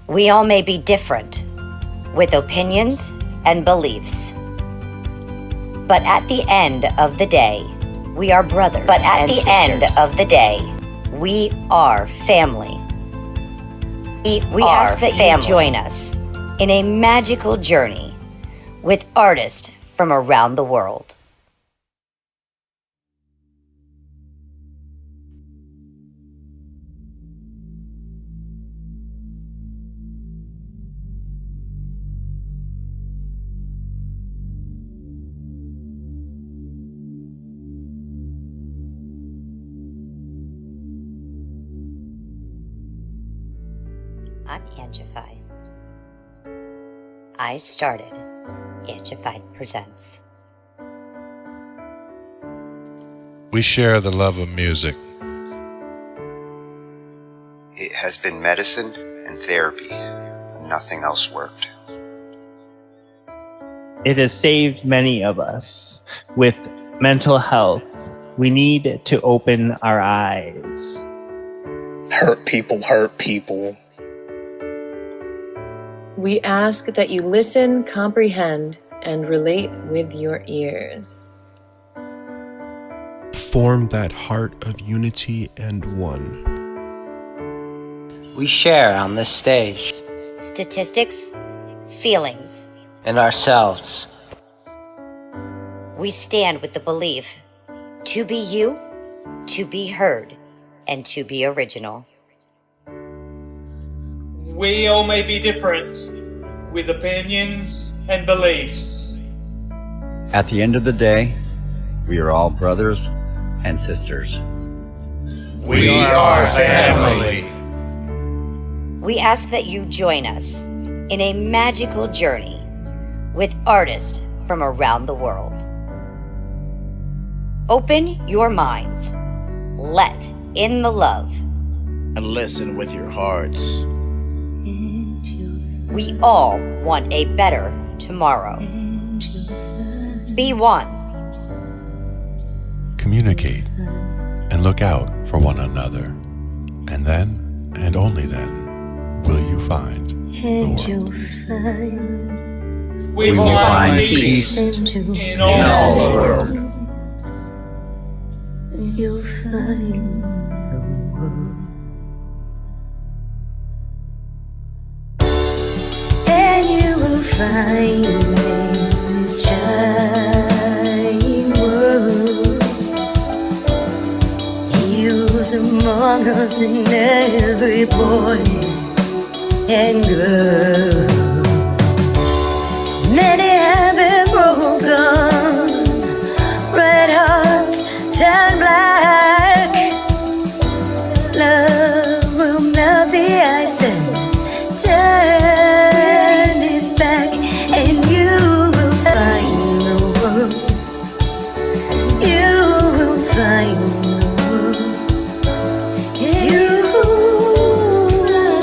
We all may be different, with opinions and beliefs. But at the end of the day, we are brothers and sisters. But at the end of the day, we are family. We ask that you join us in a magical journey with artists from around the world. I'm Angified. I started Angified Presents. We share the love of music. It has been medicine and therapy. Nothing else worked. It has saved many of us. With mental health, we need to open our eyes. Hurt people hurt people. We ask that you listen, comprehend, and relate with your ears. Form that heart of unity and one. We share on this stage. Statistics, feelings, And ourselves. we stand with the belief to be you, to be heard, and to be original. We all may be different, with opinions and beliefs. At the end of the day, we are all brothers and sisters. We are family. We ask that you join us in a magical journey with artists from around the world. Open your minds, let in the love, and listen with your hearts. We all want a better tomorrow. Be one. Communicate and look out for one another. And then, and only then, will you find the world. We will find peace in all the world. You'll find the world. And you will find in this shining world. Heals among us in every boy and girl. Many have been broken, red hearts turn black. Love will melt the ice and turn it back, and you will find the world. You will find the world. You will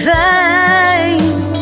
find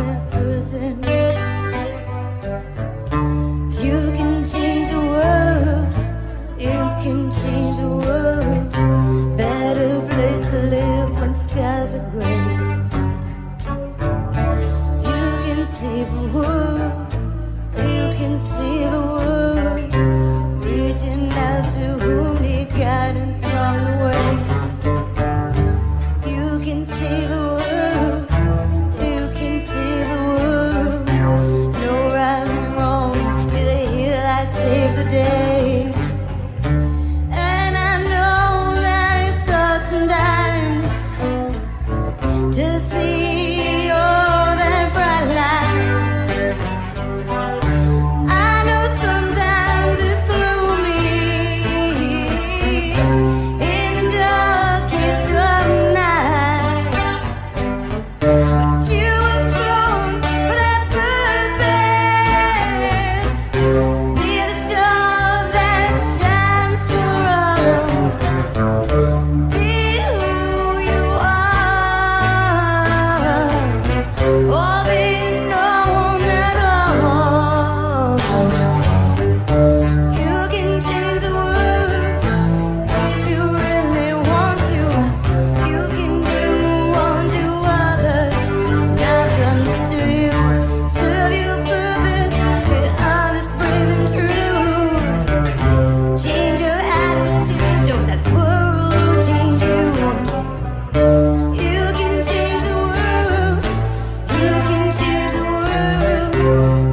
that person. You can change the world. You can change the world. Better place to live when skies are gray. You can save the world. You can save the world. Reaching out to whom need guidance along the way. You can save the world. You can save the world. No right and wrong. You're the hero that saves the day. And I know that it sucks sometimes to see all that bright light. I know sometimes it's gloomy in the darkest of nights. But you were born for that purpose. Be the star that shines for all. Be who you are, or be no one at all. You can change the world if you really want to. You can do unto others, not done to you. Serve your purpose, be honest, brave, and true. Change your attitude, don't let the world change you. You can change the world. You can change the world.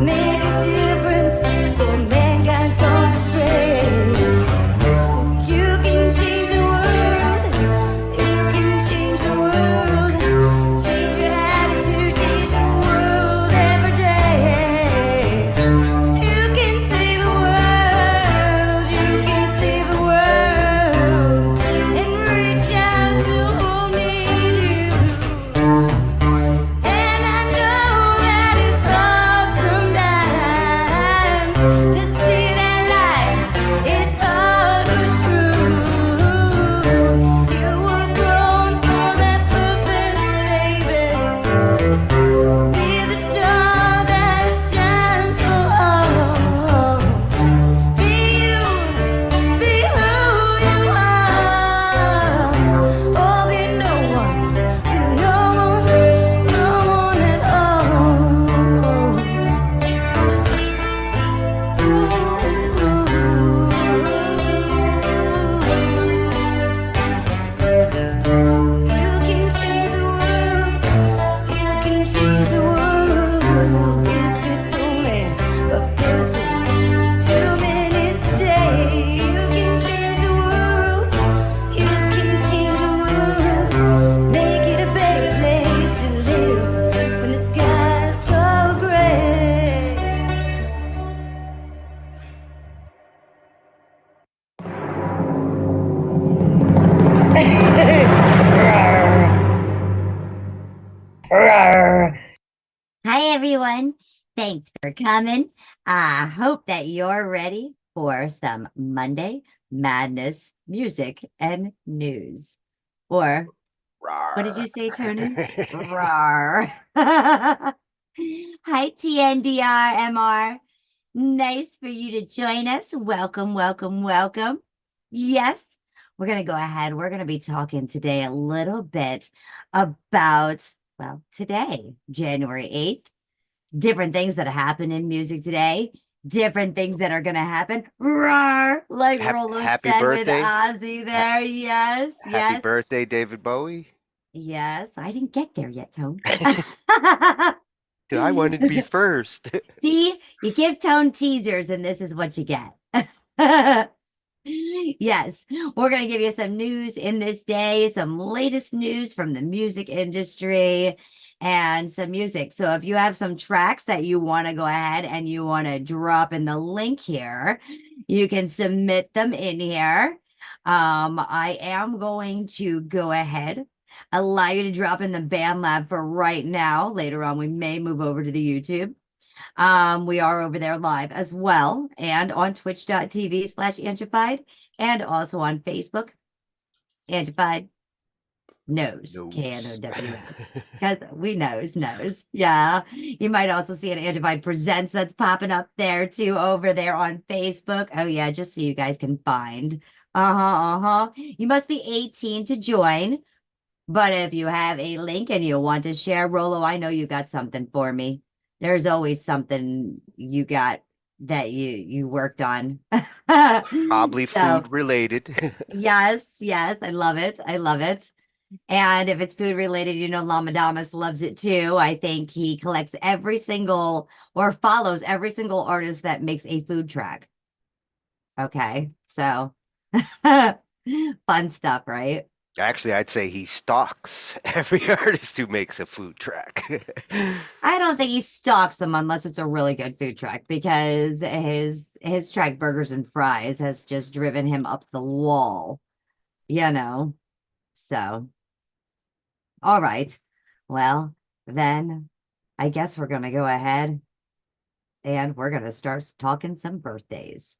Make a difference for mankind's gone astray. You can change the world. You can change the world. Change your attitude, change the world every day. You can save the world. You can save the world. And reach out to who need you. And I know that it's hard sometimes to see that light. It's hard but true. You were born for that purpose, baby. Be the star that shines for all. Be you, be who you are, or be no one, be no one at all. You can change the world. You can change the world if it's only a person, 2 minutes a day. You can change the world. You can change the world. Make it a better place to live when the skies are gray. Hi, everyone. Thanks for coming. I hope that you're ready for some Monday Madness music and news. Or what did you say, Tony? Rawr. Hi, TNDR MR. Nice for you to join us. Welcome, welcome, welcome. Yes, we're going to go ahead. We're going to be talking today a little bit about, well, today, January 8th, different things that happen in music today, different things that are going to happen. Roar, like Rolo happy said birthday. with Ozzy there. Yes, Happy yes. birthday, David Bowie. Yes, I didn't get there yet, Tone. I wanted to be first. See, you give Tone teasers and this is what you get. Yes, we're going to give you some news in this day, some latest news from the music industry and some music. So if you have some tracks that you want to go ahead and you want to drop in the link here, you can submit them in here. I am going to go ahead, allow you to drop in the band lab for right now. Later on, we may move over to the YouTube. We are over there live as well and on twitch.tv/Angified and also on Facebook, Angified Knows. Knows. Knows. Because we knows. Yeah. You might also see an Angified Presents that's popping up there too over there on Facebook. Oh yeah, just so you guys can find. You must be 18 to join. But if you have a link and you want to share, Rolo, I know you got something for me. There's always something you got that you worked on. Probably So, food related. yes, I love it. I love it. And if it's food related, you know, Lamadamas loves it too. I think he collects every single or follows every single artist that makes a food track. Okay, so fun stuff, right? Actually, I'd say he stalks every artist who makes a food track. I don't think he stalks them unless it's a really good food truck because his track burgers and fries has just driven him up the wall, you know. So, all right. Well, then I guess we're gonna go ahead and we're gonna start talking some birthdays.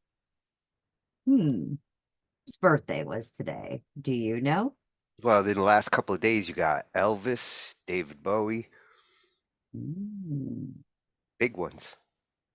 Whose birthday was today? Do you know? Well, in the last couple of days, you got Elvis, David Bowie, Mm. big ones.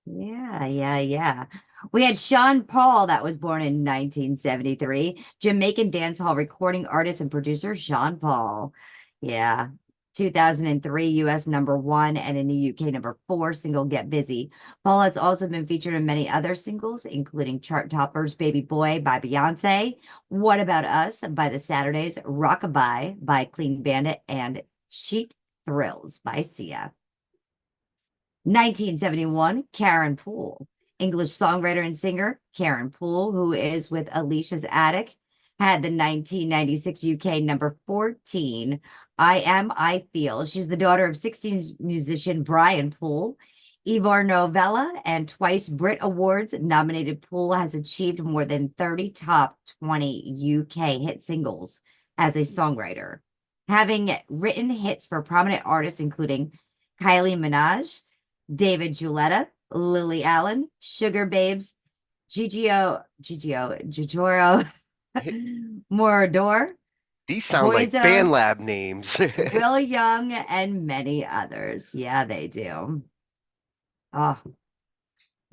Yeah. We had Sean Paul that was born in 1973, Jamaican dancehall recording artist and producer Sean Paul. Yeah. 2003 US #1 and in the UK #4 single Get Busy. Paul has also been featured in many other singles, including chart toppers Baby Boy by Beyonce, What About Us by The Saturdays, Rockabye by Clean Bandit, and Cheap Thrills by Sia. 1971, Karen Poole, English songwriter and singer. Karen Poole, who is with Alicia's Attic, had the 1996 UK #14, I Feel. She's the daughter of 16 musician Brian Poole. Ivor Novella and twice Brit Awards nominated Poole has achieved more than 30 top 20 UK hit singles as a songwriter, having written hits for prominent artists including Kylie Minaj, David Giulietta, Lily Allen, Sugar Babes, Gigio, Morador, These sound like Boyzone, fan lab names. Will Young, and many others. Yeah, they do. Oh,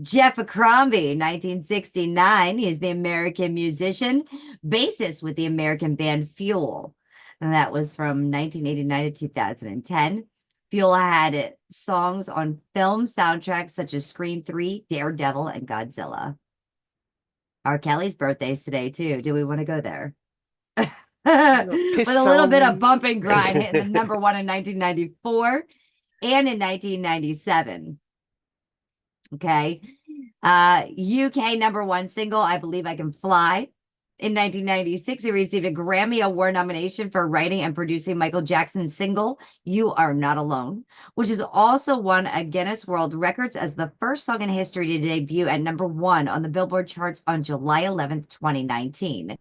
Jeff Crombie, 1969. He's the American musician, bassist with the American band Fuel. And that was from 1989 to 2010. Fuel had songs on film soundtracks such as Scream 3, Daredevil, and Godzilla. R. Kelly's birthday's today, too. Do we want to go there? With a little bit of bump and grind, hitting the #1 in 1994 and in 1997. Okay. UK #1 single, I Believe I Can Fly. In 1996, he received a Grammy Award nomination for writing and producing Michael Jackson's single, You Are Not Alone, which has also won a Guinness World Records as the first song in history to debut at #1 on the Billboard charts on July 11th, 2019.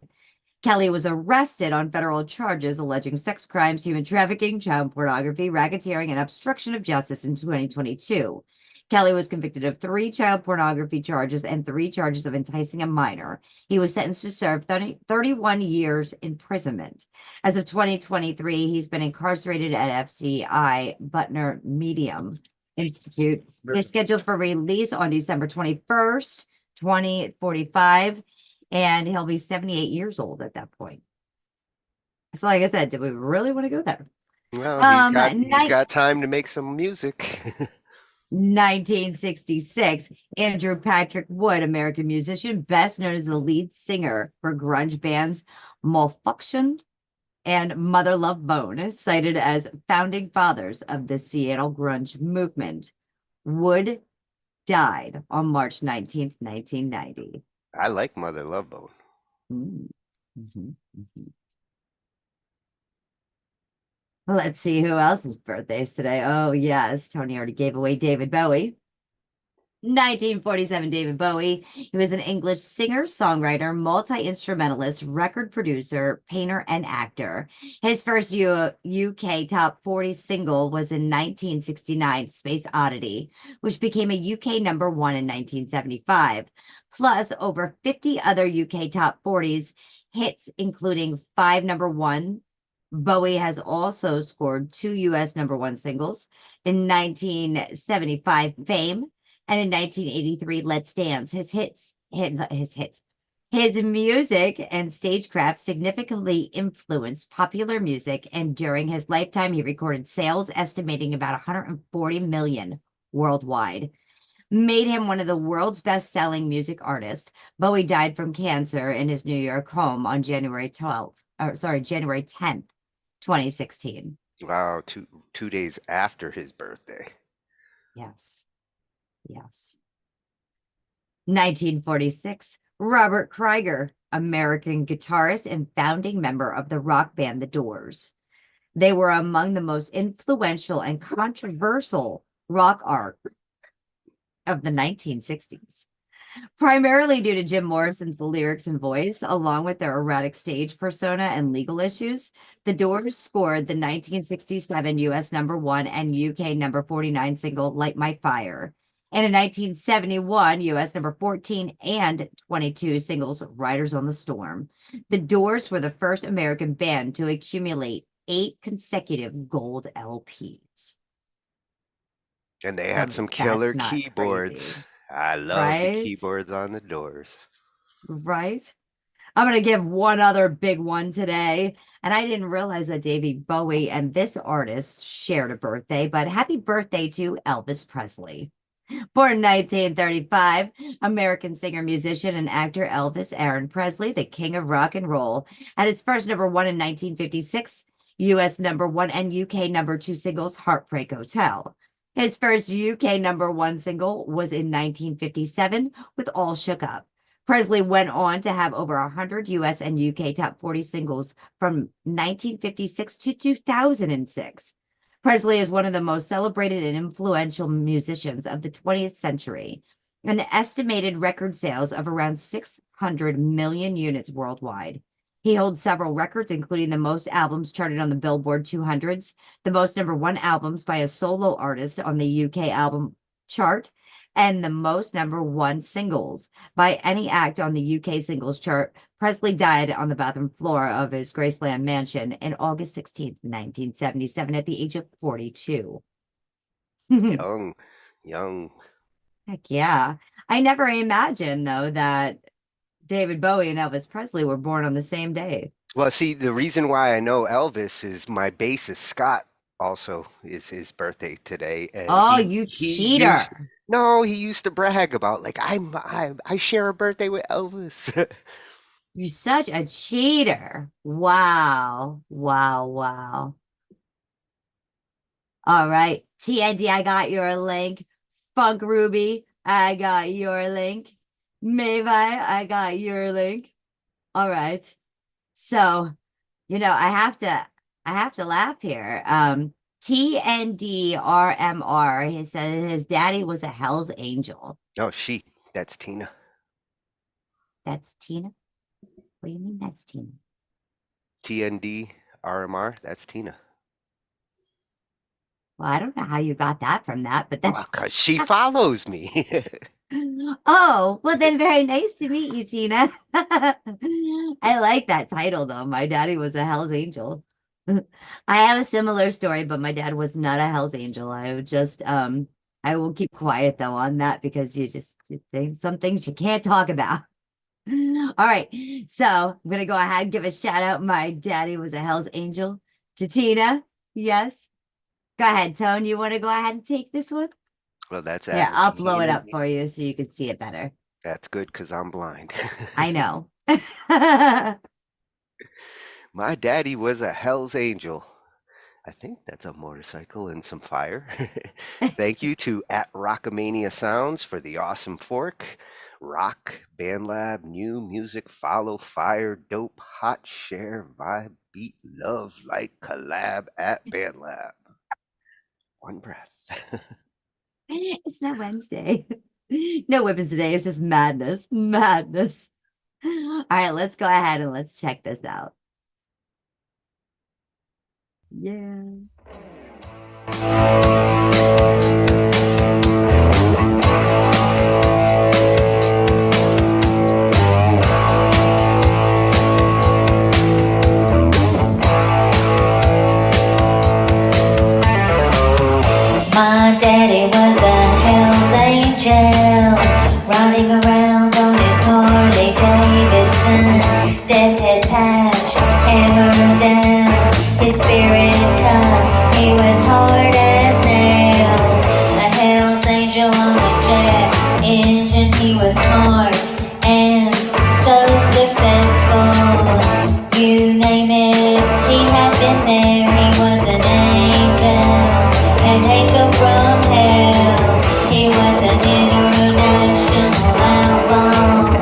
Kelly was arrested on federal charges alleging sex crimes, human trafficking, child pornography, racketeering, and obstruction of justice in 2022. Kelly was convicted of 3 child pornography charges and 3 charges of enticing a minor. He was sentenced to serve 31 years imprisonment. As of 2023, he's been incarcerated at FCI Butner Medium Institute. He's scheduled for release on December 21st, 2045, and he'll be 78 years old at that point. So like I said, did we really want to go there? Well, he's got time to make some music. 1966, Andrew Patrick Wood, American musician, best known as the lead singer for grunge bands Malfunction and Mother Love Bone, cited as founding fathers of the Seattle grunge movement. Wood died on March 19th, 1990. I like Mother Love Bone. Let's see who else's birthday's today. Oh, yes. Tony already gave away David Bowie. 1947, David Bowie. He was an English singer, songwriter, multi-instrumentalist, record producer, painter, and actor. His first UK top 40 single was in 1969, Space Oddity, which became a UK #1 in 1975, plus over 50 other UK top 40s hits, including 5 #1 Bowie has also scored 2 U.S. #1 singles in 1975, Fame, and in 1983, Let's Dance. His music and stagecraft significantly influenced popular music, and during his lifetime, he recorded sales estimating about 140 million worldwide. Made him one of the world's best-selling music artists. Bowie died from cancer in his New York home on January 10th, 2016. Wow, two days after his birthday. Yes. 1946, Robert Krieger, American guitarist and founding member of the rock band The Doors. They were among the most influential and controversial rock art of the 1960s. Primarily due to Jim Morrison's lyrics and voice, along with their erratic stage persona and legal issues, The Doors scored the 1967 U.S. #1 and UK #49 single Light My Fire, and in 1971 U.S. #14 and 22 singles Riders on the Storm. The Doors were the first American band to accumulate 8 consecutive gold LPs. And they had some killer keyboards. Crazy. I love the keyboards on The Doors. Right? I'm going to give one other big one today. And I didn't realize that David Bowie and this artist shared a birthday, but happy birthday to Elvis Presley. Born in 1935, American singer, musician, and actor Elvis Aaron Presley, the king of rock and roll, had his first #1 in 1956, U.S. #1 and UK #2 singles Heartbreak Hotel. His first UK #1 single was in 1957 with All Shook Up. Presley went on to have over 100 US and UK top 40 singles from 1956 to 2006. Presley is one of the most celebrated and influential musicians of the 20th century. An estimated record sales of around 600 million units worldwide. He holds several records, including the most albums charted on the Billboard 200s, the most #1 albums by a solo artist on the UK album chart, and the most #1 singles by any act on the UK singles chart. Presley died on the bathroom floor of his Graceland mansion in August 16th, 1977, at the age of 42. Young. Heck yeah. I never imagined, though, that David Bowie and Elvis Presley were born on the same day. Well, see, the reason why I know Elvis is my bassist Scott also is his birthday today. And you cheater. He used to brag about like I share a birthday with Elvis. You're such a cheater. Wow. All right. TND, I got your link. Funk Ruby, I got your link. Mavi, I got your link. All right. So, I have to laugh here. TNDRMR, he said his daddy was a Hell's Angel. Oh, that's Tina. That's Tina? What do you mean that's Tina? TNDRMR, that's Tina. Well, I don't know how you got that from that, but that's... Well, 'cause she follows me. Oh, well then very nice to meet you, Tina. I like that title though. My daddy was a Hell's Angel. I have a similar story, but my dad was not a Hell's Angel. I would just I will keep quiet though on that because you think some things you can't talk about. All right. So I'm gonna go ahead and give a shout out. My daddy was a Hell's Angel to Tina. Yes. Go ahead, Tone. You want to go ahead and take this one? Well, that's Yeah, I'll blow it up for you so you can see it better. That's good because I'm blind. I know. My daddy was a Hell's Angel. I think that's a motorcycle and some fire. Thank you to @Rockamania Sounds for the awesome fork. Rock, BandLab, new music, follow, fire, dope, hot, share, vibe, beat, love, like, collab @BandLab. One breath. It's not Wednesday. No weapons today. It's just madness. All right, let's go ahead and let's check this out. Yeah. angel on a jet engine. He was smart and so successful. You name it, he had been there. He was an angel from hell. He was an international outlaw.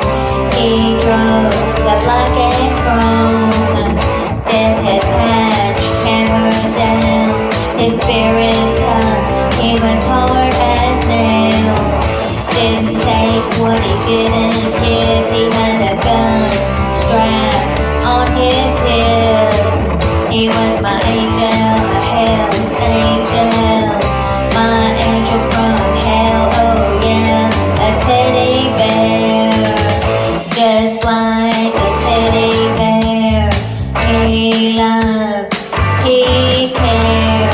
He drove the black and chrome. Death had patched, hammered down his spirit tough. He was hard as nails. Didn't take what he didn't give. He had a gun strapped on his hip. He was my angel, a hell's angel. My angel from hell, oh yeah, a teddy bear. Just like a teddy bear. He loved, he cared.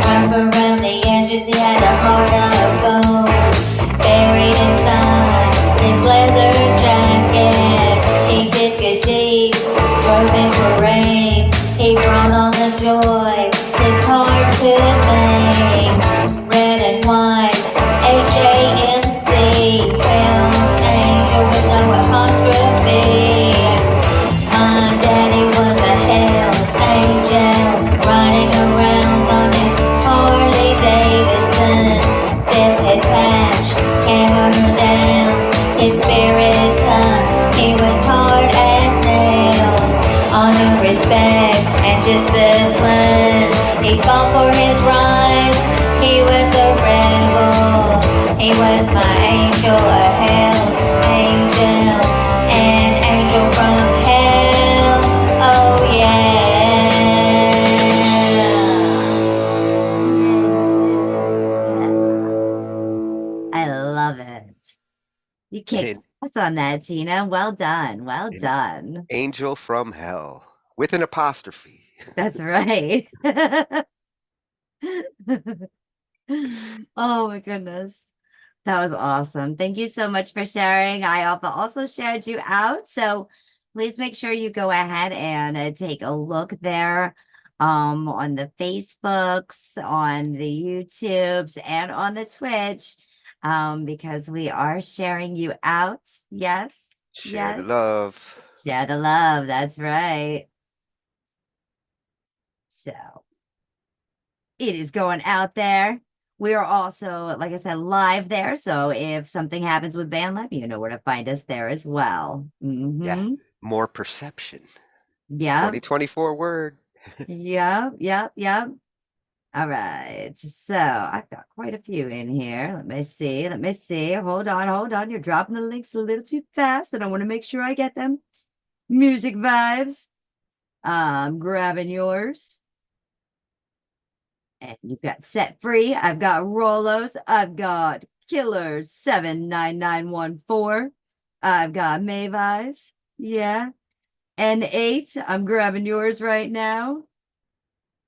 Rough around the edges, he had a heart of gold. Buried inside his leather jacket. He did good deeds, drove in parades. He brought all the joy his heart could make. Red and white, H-A-M-C. Hell's angel with no apostrophe. My daddy was a hell's angel, riding around on his Harley Davidson. Death had patched, hammered down his spirit tough. He was hard as nails. Honor, respect, and discipline. He fought for his rights. He was a rebel. He was my angel, a hell's angel, an angel from hell. Oh yeah. I love it. You kicked ass on that, Tina. Well done. Well done. Angel from hell with an apostrophe. That's right. Oh my goodness. That was awesome. Thank you so much for sharing. I also shared you out. So please make sure you go ahead and take a look there on the Facebooks, on the YouTubes, and on the Twitch because we are sharing you out. Yes. Share the love. Share the love. That's right. So it is going out there. We are also, like I said, live there. So if something happens with BandLab, you know where to find us there as well. Yeah. More perception. Yeah. 2024 word. Yep. All right. So I've got quite a few in here. Let me see. Hold on. You're dropping the links a little too fast, and I want to make sure I get them. Music vibes. I'm grabbing yours. And you've got Set Free. I've got Rolos. I've got Killers 79914. I've got Mavi's. Yeah. N8. I'm grabbing yours right now.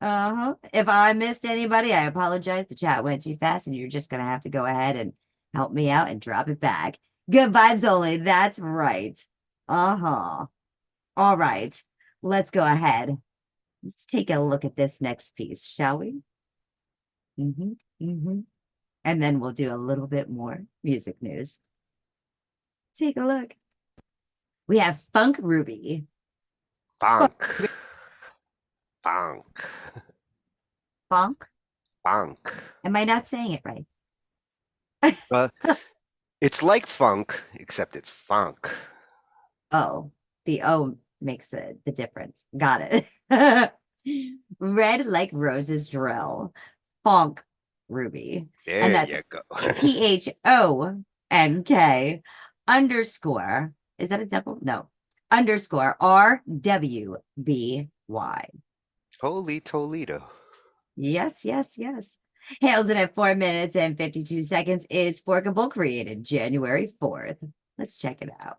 If I missed anybody, I apologize. The chat went too fast, and you're just going to have to go ahead and help me out and drop it back. Good vibes only. That's right. All right. Let's go ahead. Let's take a look at this next piece, shall we? And then we'll do a little bit more music news. Take a look. We have Funk Ruby. Funk. Am I not saying it right? It's like funk, except it's funk. Oh, the O makes the difference. Got it. Red like Roses drill. Funk Ruby. There and that's you go. PHONK _. Is that a double? No. _RWBY. Holy Toledo. Yes. Hails it at 4 minutes and 52 seconds. Is Forkable, created January 4th. Let's check it out.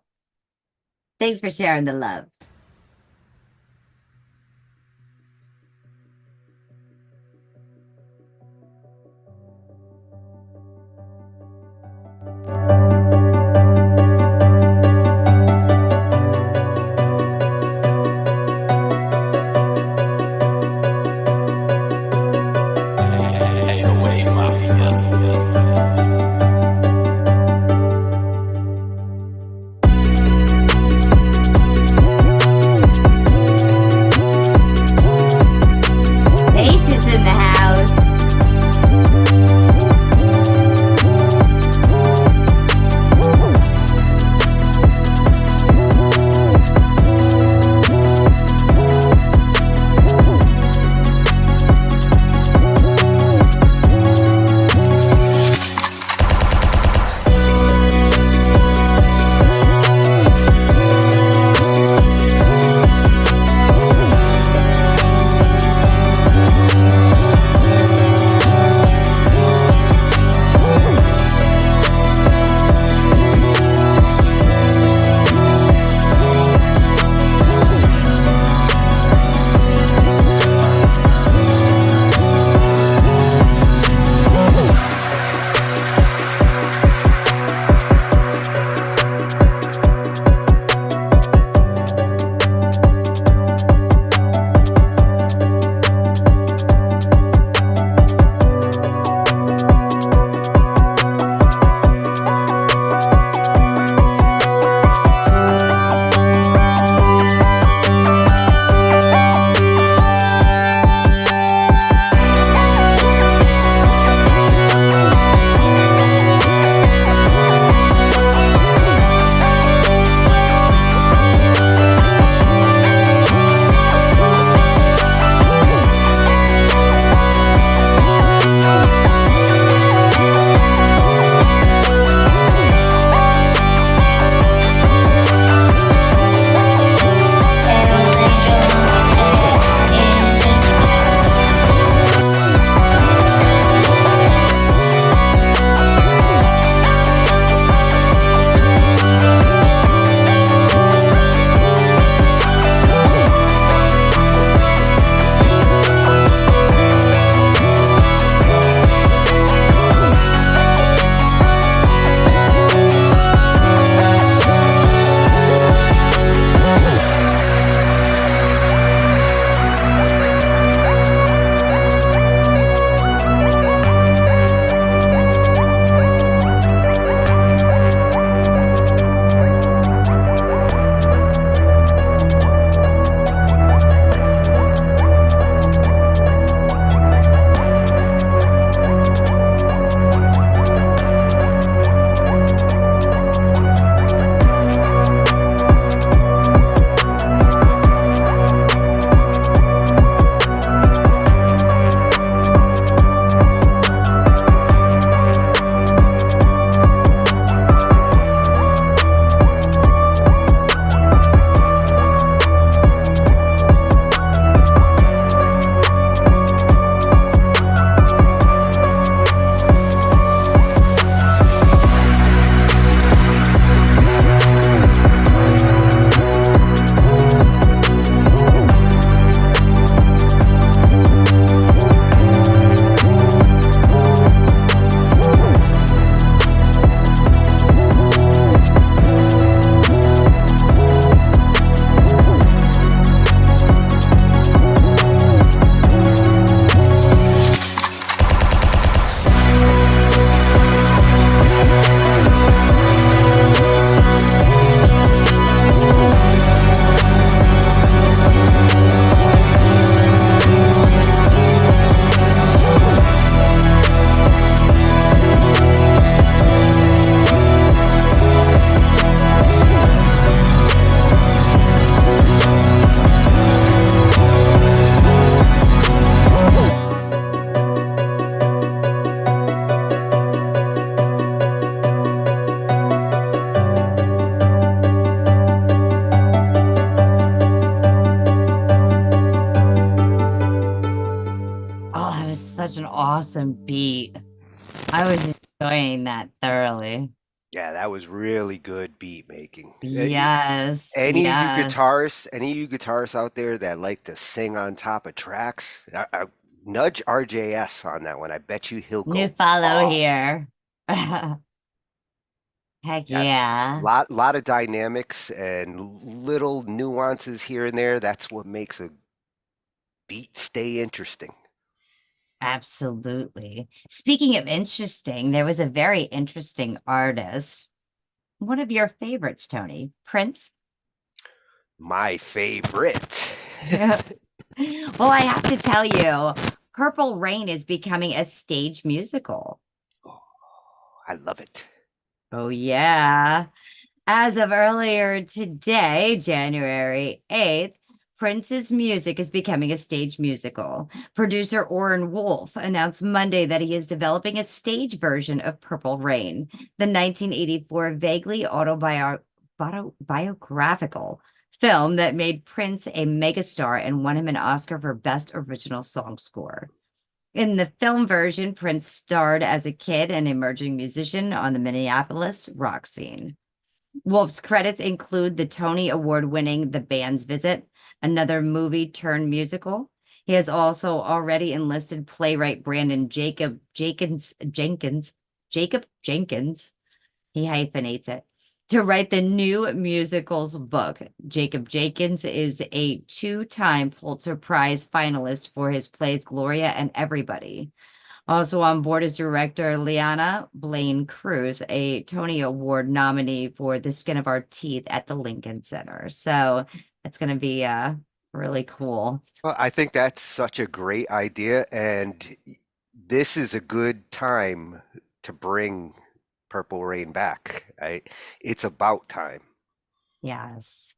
Thanks for sharing the love. awesome beat. I was enjoying that thoroughly. Yeah, that was really good beat making. Yes, yes. Any of you guitarists out there that like to sing on top of tracks, nudge RJS on that one. I bet you he'll New go follow off. here. Heck Yeah, yeah. lot of dynamics and little nuances here and there. That's what makes a beat stay interesting. Absolutely. Speaking of interesting, there was a very interesting artist. One of your favorites, Tony, Prince. My favorite. Well, I have to tell you, Purple Rain is becoming a stage musical. Oh, I love it. Oh, yeah. As of earlier today, January 8th, Prince's music is becoming a stage musical. Producer Orrin Wolf announced Monday that he is developing a stage version of Purple Rain, the 1984 vaguely autobiographical film that made Prince a megastar and won him an Oscar for Best Original Song Score. In the film version, Prince starred as a kid and emerging musician on the Minneapolis rock scene. Wolf's credits include the Tony Award-winning The Band's Visit, another movie turned musical. He has also already enlisted playwright Brandon Jacob Jenkins, he hyphenates it, to write the new musicals book. Jacob Jenkins is a two-time Pulitzer Prize finalist for his plays Gloria and Everybody. Also on board is director Liana Blaine Cruz, a Tony Award nominee for The Skin of Our Teeth at the Lincoln Center. So it's going to be really cool. Well, I think that's such a great idea, and this is a good time to bring Purple Rain back. It's about time. Yes.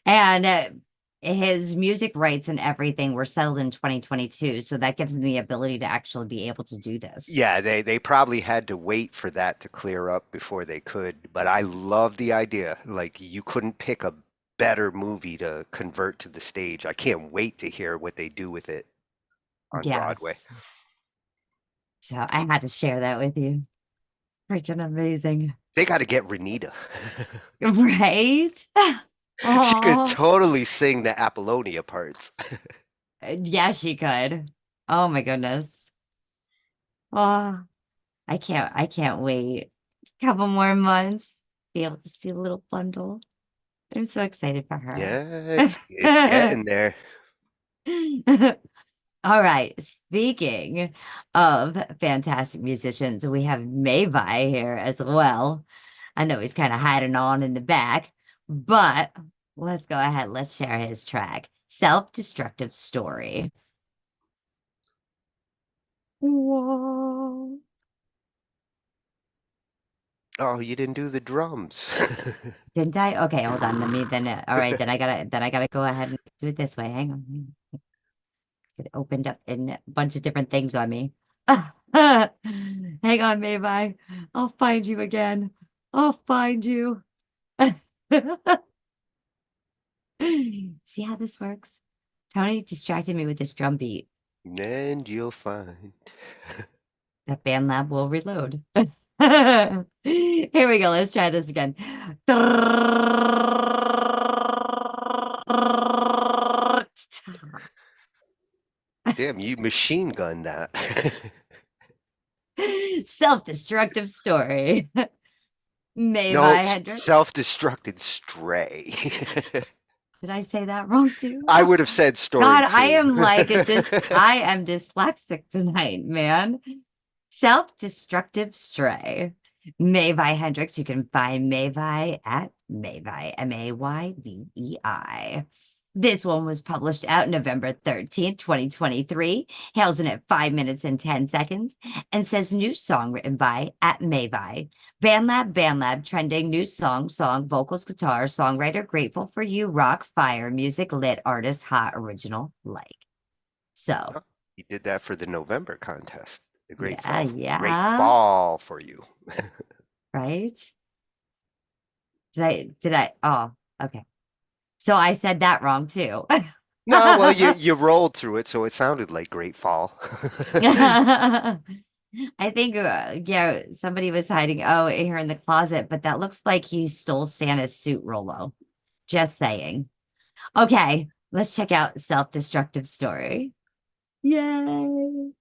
And his music rights and everything were settled in 2022. So that gives him the ability to actually be able to do this. Yeah, they probably had to wait for that to clear up before they could, but I love the idea. Like, you couldn't pick a better movie to convert to the stage. I can't wait to hear what they do with it on Broadway. Yes. So I had to share that with you. Freaking amazing. They got to get Renita. Right? She could Oh, totally sing the Apollonia parts. yeah, she could. Oh my goodness. Oh, I can't wait. A couple more months, be able to see a little bundle. I'm so excited for her. Yeah, it's getting there. All right. Speaking of fantastic musicians, we have Mayvi here as well. I know he's kind of hiding on in the back, but let's go ahead. Let's share his track, Self-Destructive Story. Whoa. Oh, you didn't do the drums. Didn't I? Okay, hold on. Let me then. All right, then I gotta go ahead and do it this way. Hang on. It opened up in a bunch of different things on me. Hang on, Mayvi. I'll find you again. I'll find you. See how this works? Tony distracted me with this drum beat. And you'll find. That Band Lab will reload. Here we go. Let's try this again. Damn, you machine gunned that. Self-destructive story. Mayvi No, Hendrix. self-destructed stray. Did I say that wrong too? I would have said story God, too. I am like I am dyslexic tonight, man. Self-destructive stray. Mayvi Hendrix. You can find Mayvi at Mayvi, Maybei. This one was published out November 13th, 2023, hails in at 5 minutes and 10 seconds, and says new song written by at Mayvi. Bandlab, trending, new song, vocals, guitar, songwriter, grateful for you, rock, fire, music, lit, artist, hot, original, like. So. Oh, you did that for the November contest. The great Yeah, fall. yeah. Great fall for you. Right? Did I? Oh, okay. So I said that wrong too. No, well, you rolled through it, so it sounded like Great Fall. I think, yeah, somebody was hiding here in the closet, but that looks like he stole Santa's suit, Rolo. Just saying. Okay, let's check out Self-Destructive Story. Yay!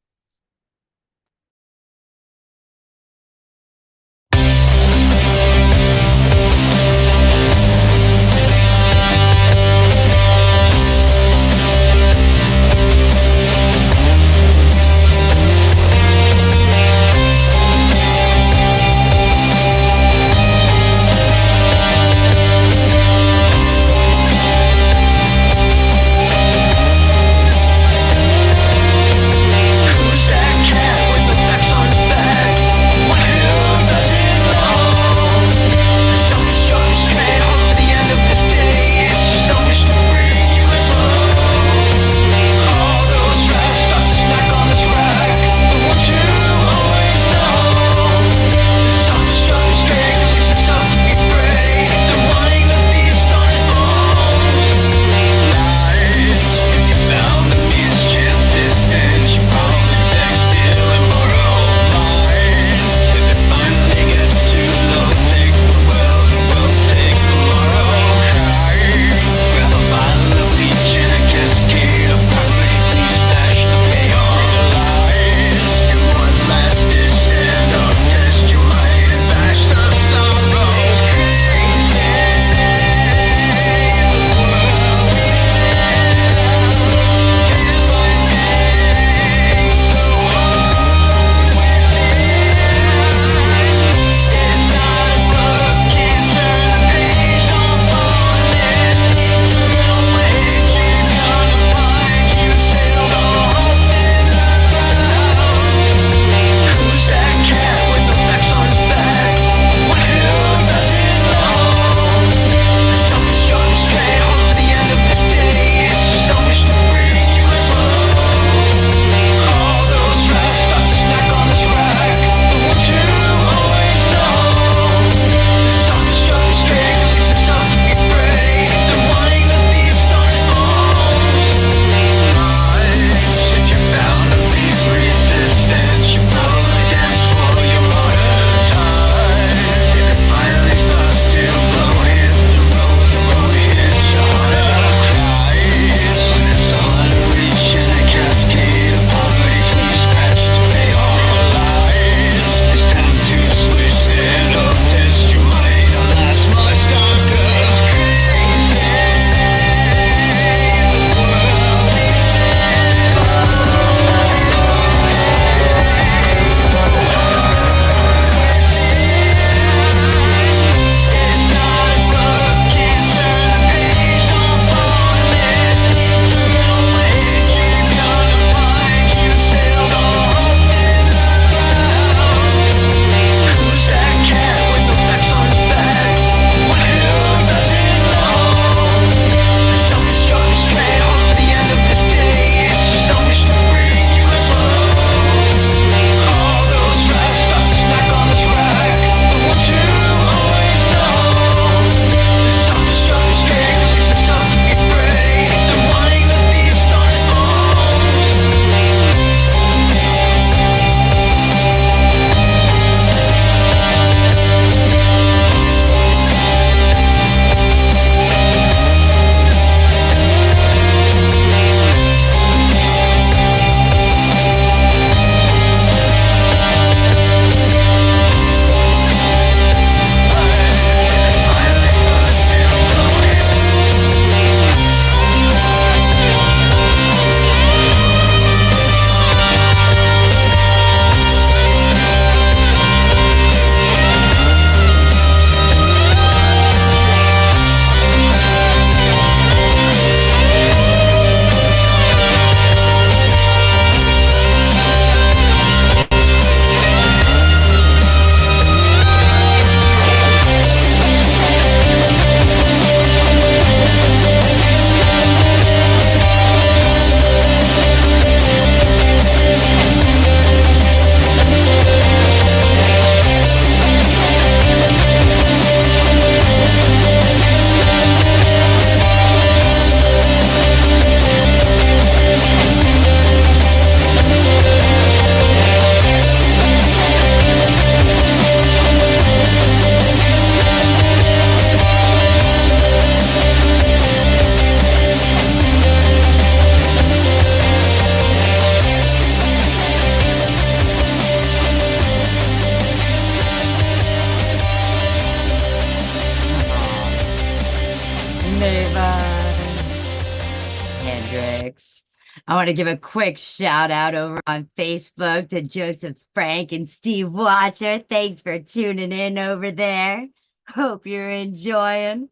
I want to give a quick shout out over on Facebook to Joseph Frank and Steve Watcher. Thanks for tuning in over there. Hope you're enjoying.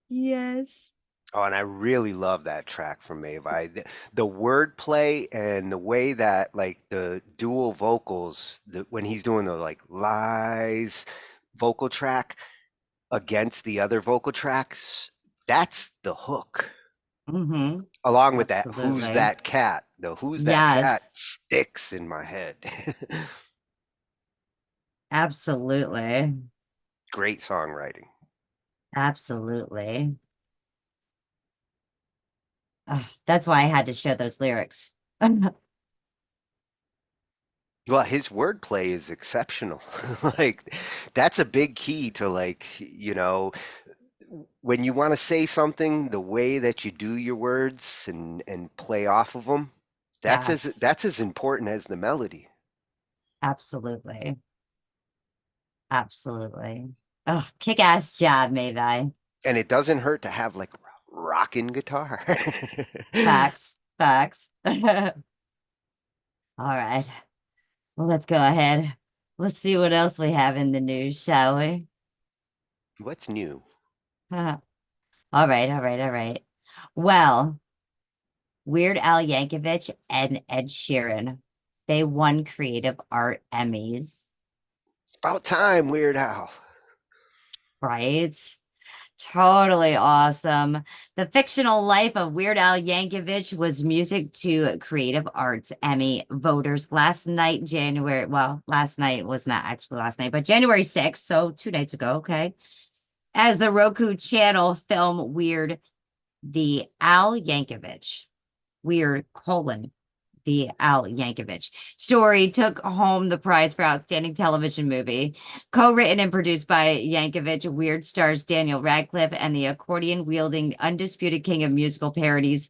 Yes. Oh, and I really love that track from Mavi. The wordplay and the way that like the dual vocals, when he's doing the like lies vocal track against the other vocal tracks, that's the hook. Mm-hmm. Along with that, who's Absolutely. that cat? The who's that cat Yes. sticks in my head. Absolutely. Great songwriting. Absolutely. That's why I had to show those lyrics. Well, his wordplay is exceptional. Like that's a big key to like, when you want to say something, the way that you do your words and play off of them, Yes. that's as important as the melody. Absolutely. Absolutely. Oh, kick-ass job, Mavi. And it doesn't hurt to have like rocking guitar. Facts. Facts. All right. Well, let's go ahead. Let's see what else we have in the news, shall we? What's new? All right, all right, all right. Well, Weird Al Yankovic and Ed Sheeran, they won Creative Art Emmys, About time, Weird Al. right? Totally awesome. The fictional life of Weird Al Yankovic was music to Creative Arts Emmy voters last night, January. Well, last night was not actually last night, but January 6th, so 2 nights ago, okay? As the Roku channel film Weird, the Al Yankovic, Weird colon the Al Yankovic story took home the prize for Outstanding Television Movie. Co-written and produced by Yankovic, Weird stars Daniel Radcliffe and the accordion-wielding undisputed king of musical parodies.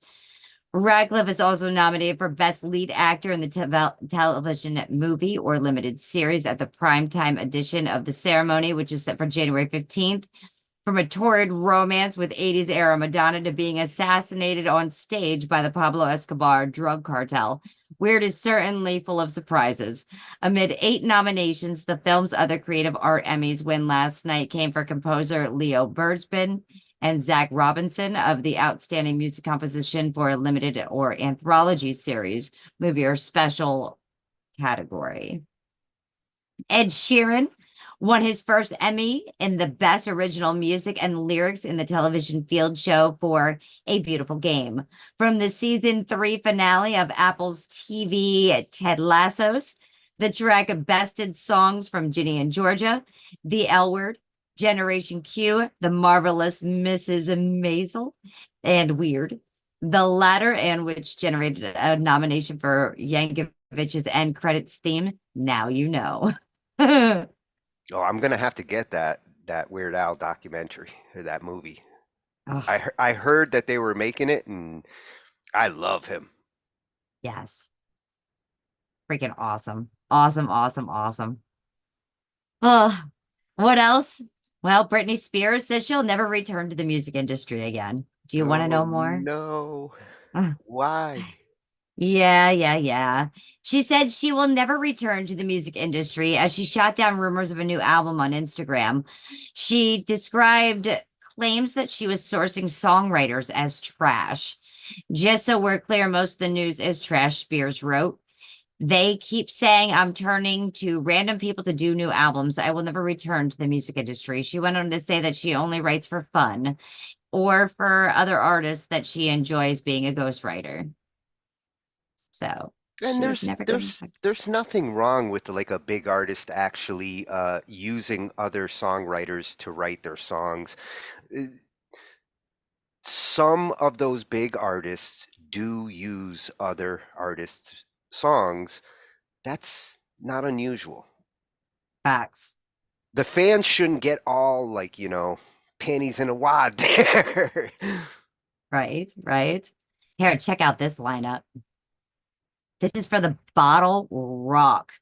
Radcliffe is also nominated for Best Lead Actor in the television movie or limited series at the primetime edition of the ceremony, which is set for January 15th. From a torrid romance with 80s era Madonna to being assassinated on stage by the Pablo Escobar drug cartel, Weird is certainly full of surprises. Amid 8 nominations, the film's other Creative Art Emmys win last night came for composer Leo Bergman and Zach Robinson of the Outstanding Music Composition for a Limited or Anthology Series, Movie or Special category. Ed Sheeran won his first Emmy in the Best Original Music and Lyrics in the Television Field Show for A Beautiful Game. From the season 3 finale of Apple's TV Ted Lasso's, the track bested songs from Ginny and Georgia, The L Word, Generation Q, The Marvelous Mrs. Maisel, and Weird. The latter, and which generated a nomination for Yankovic's end credits theme, Now You Know. Oh, I'm gonna have to get that Weird Al documentary or that movie. Oh, I heard that they were making it, and I love him. yes. Freaking awesome. Awesome, awesome, awesome. Oh, what else? Well, Britney Spears says she'll never return to the music industry again. Do you want to Oh know more? no, why? Yeah. She said she will never return to the music industry as she shot down rumors of a new album on Instagram. She described claims that she was sourcing songwriters as trash. Just so we're clear, most of the news is trash, Spears wrote. They keep saying I'm turning to random people to do new albums. I will never return to the music industry. She went on to say that she only writes for fun or for other artists that she enjoys being a ghostwriter. So And she was never going back. there's nothing wrong with like a big artist actually using other songwriters to write their songs. Uh, Some of those big artists do use other artists' songs. That's not unusual. Facts. The fans shouldn't get all like, panties in a wad there. Right. Here, check out this lineup. This is for the Bottle Rock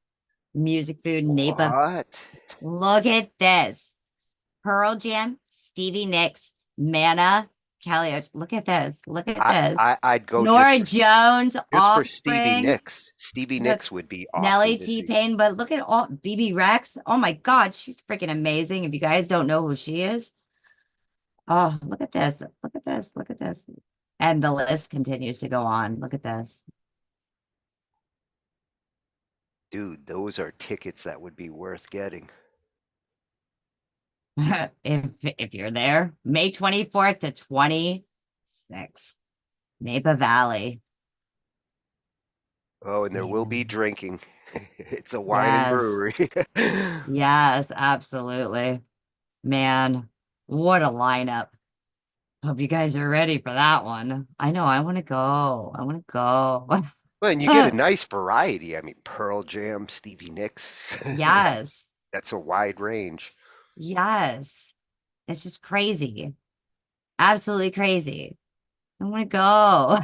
Music Food NAPA. What? Look at this. Pearl Jam, Stevie Nicks, Mana, Kelly, look at this. Look at I, this. I'd go Nora just Jones, for Stevie Offspring, Nicks. Stevie Nicks would be awesome Nelly to see. T-Pain, but look at all BB Rex. Oh my God, she's freaking amazing. If you guys don't know who she is, oh, look at this. Look at this. Look at this. And the list continues to go on. Look at this. Dude, those are tickets that would be worth getting. If you're there, May 24th to 26th, Napa Valley. Oh, and there will be drinking. It's a wine and brewery. Yes, absolutely. Man, what a lineup. Hope you guys are ready for that one. I know, I want to go. I want to go. Well, and you get a nice variety. I mean, Pearl Jam, Stevie Nicks. Yes. That's a wide range. Yes. It's just crazy. Absolutely crazy. I want to go.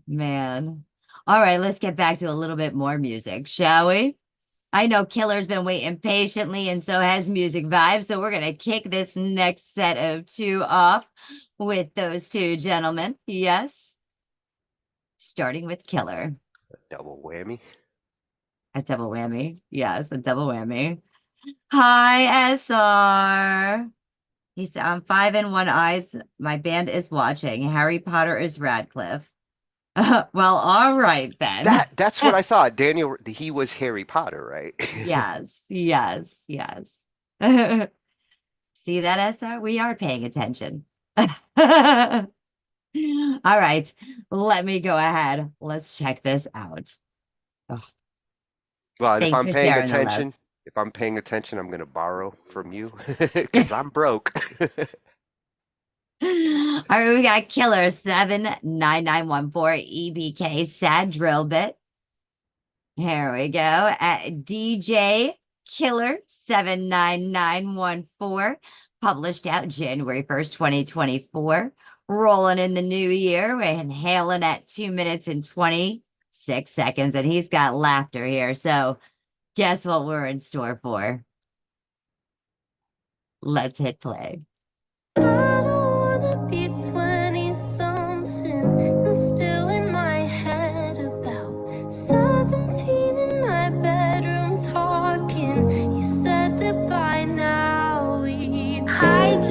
Man. All right, let's get back to a little bit more music, shall we? I know Killer's been waiting patiently, and so has Music Vibes. So we're going to kick this next set of two off with those two gentlemen. Yes. Starting with Killer. A double whammy. A double whammy. Yes, a double whammy. Hi, SR. He said, I'm 5 and 1 eyes. My band is watching. Harry Potter is Radcliffe. Well, all right then. That's what I thought. Daniel, he was Harry Potter, right? Yes, yes, yes. See that, SR? We are paying attention. All right, let me go ahead. Let's check this out. Oh. Well, Thanks if I'm for paying sharing the love. attention, I'm going to borrow from you because I'm broke. All right, we got Killer 79914 EBK Sad Drill Bit. Here we go. At DJ Killer 79914, published out January 1st, 2024. Rolling in the new year. We're inhaling at 2 minutes and 26 seconds, and he's got laughter here. So guess what we're in store for? Let's hit play. I don't wanna be 20-something and still in my head about 17 in my bedroom talking. You said that by now we'd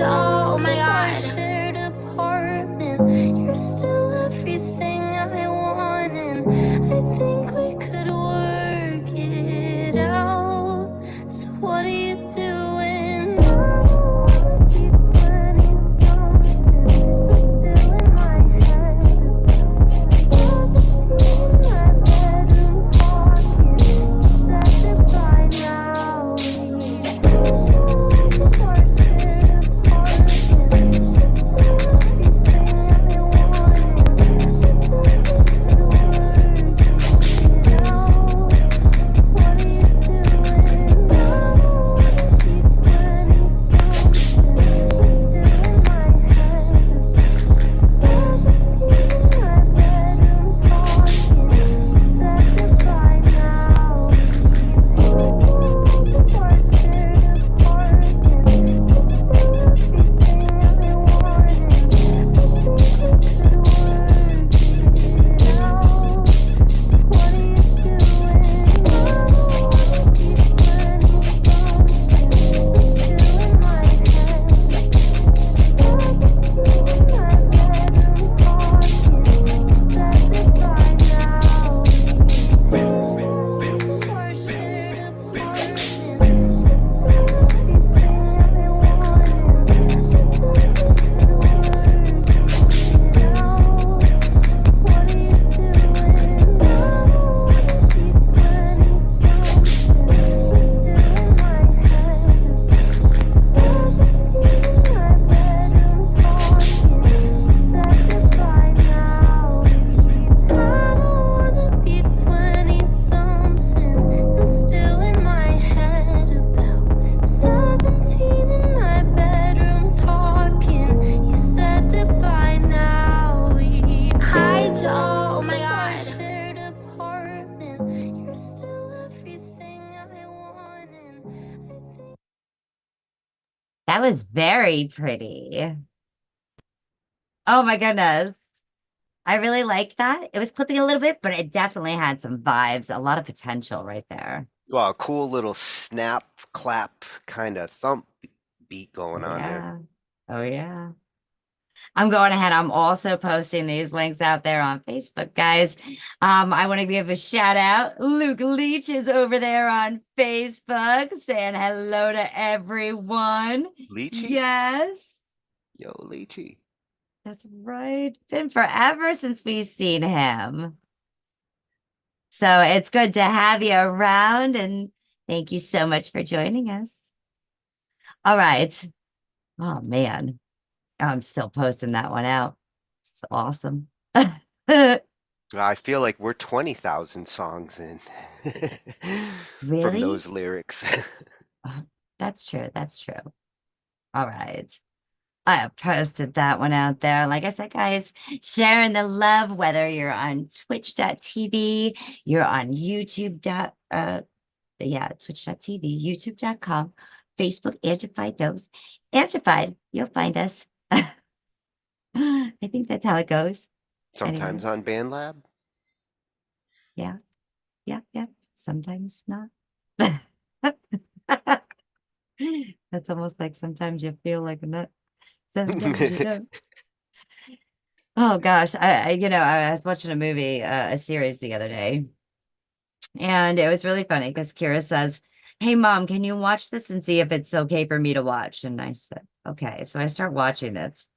Oh my God. shared apartment. You're still everything I want, and I think we could work it out. So what are you doing? That was very pretty. Oh my goodness. I really liked that. It was clipping a little bit, but it definitely had some vibes, a lot of potential right there. Well, a cool little snap, clap, kind of thump beat going on there. Yeah. Oh yeah. I'm going ahead. I'm also posting these links out there on Facebook, guys. I want to give a shout out. Luke Leach is over there on Facebook saying hello to everyone. Leachy? Yes. Yo, Leachy. That's right. Been forever since we've seen him. So it's good to have you around, and thank you so much for joining us. All right. Oh man. I'm still posting that one out. It's awesome. I feel like we're 20,000 songs in Really? from those lyrics. That's true. That's true. All right. I have posted that one out there. Like I said, guys, sharing the love, whether you're on twitch.tv, you're on YouTube. Twitch.tv, youtube.com, Facebook, Angified knows. Angified, you'll find us. I think that's how it goes. Sometimes Anyways. on BandLab. Yeah. Sometimes not. That's almost like sometimes you feel like a nut. Sometimes you don't. Oh gosh, I was watching a movie, a series the other day, and it was really funny because Kira says, "Hey mom, can you watch this and see if it's okay for me to watch?" And I said, "Okay." So I start watching this,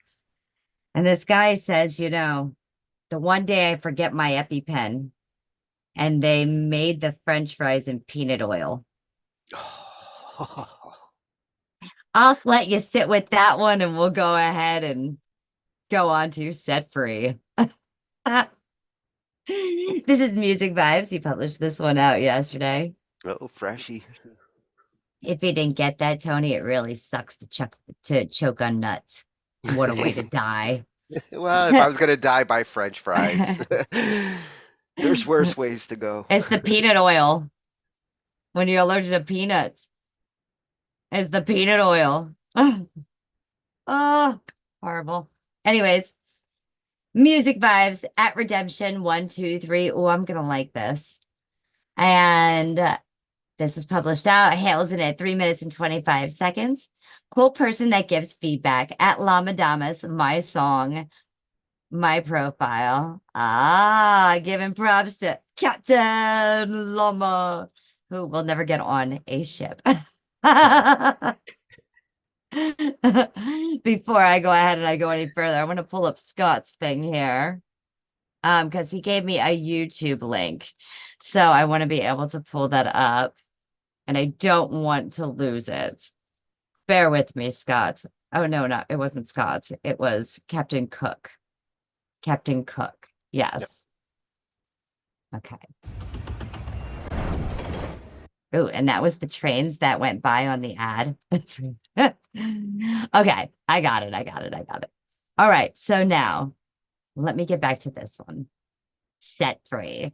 and this guy says, the one day I forget my EpiPen, and they made the French fries in peanut oil. I'll let you sit with that one, and we'll go ahead and go on to Set Free. This is Music Vibes. He published this one out yesterday. Oh, freshy. If you didn't get that, Tony, it really sucks to choke on nuts. What a way to die. Well, if I was going to die by French fries, there's worse ways to go. It's the peanut oil. When you're allergic to peanuts. It's the peanut oil. Oh, horrible. Anyways, Music Vibes at Redemption 123. Oh, I'm gonna like this. And this was published out. Hails in at 3 minutes and 25 seconds. Cool person that gives feedback at Lama Damas, my song, my profile. Giving props to Captain Llama, who will never get on a ship. Before I go ahead and I go any further, I want to pull up Scott's thing here. Because he gave me a YouTube link. So I want to be able to pull that up. And I don't want to lose it. Bear with me, Scott. Oh, no, it wasn't Scott. It was Captain Cook. Captain Cook. Yes. Yep. Okay. Oh, and that was the trains that went by on the ad. Okay, I got it. All right, so now let me get back to this one. Set Free.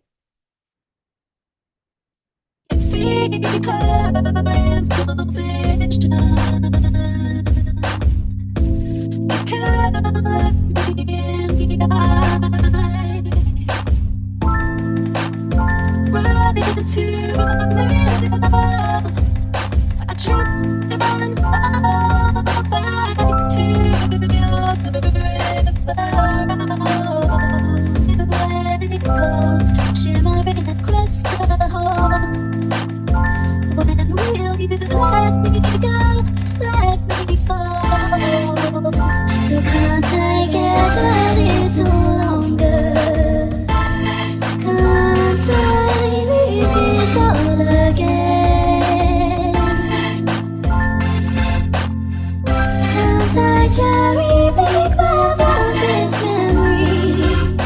Shimmering across the hall. When will you let me go? Let me fall. So can't I get a little longer? Can't I leave it all again? Can't I cherry pick my fondest memories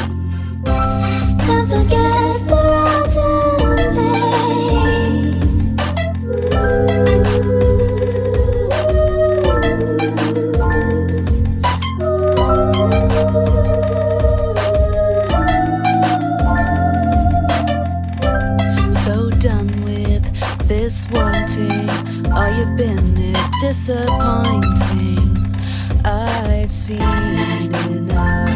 and forget the rotten pain? So done with this wanting. All you've been is disappointing. I've seen enough.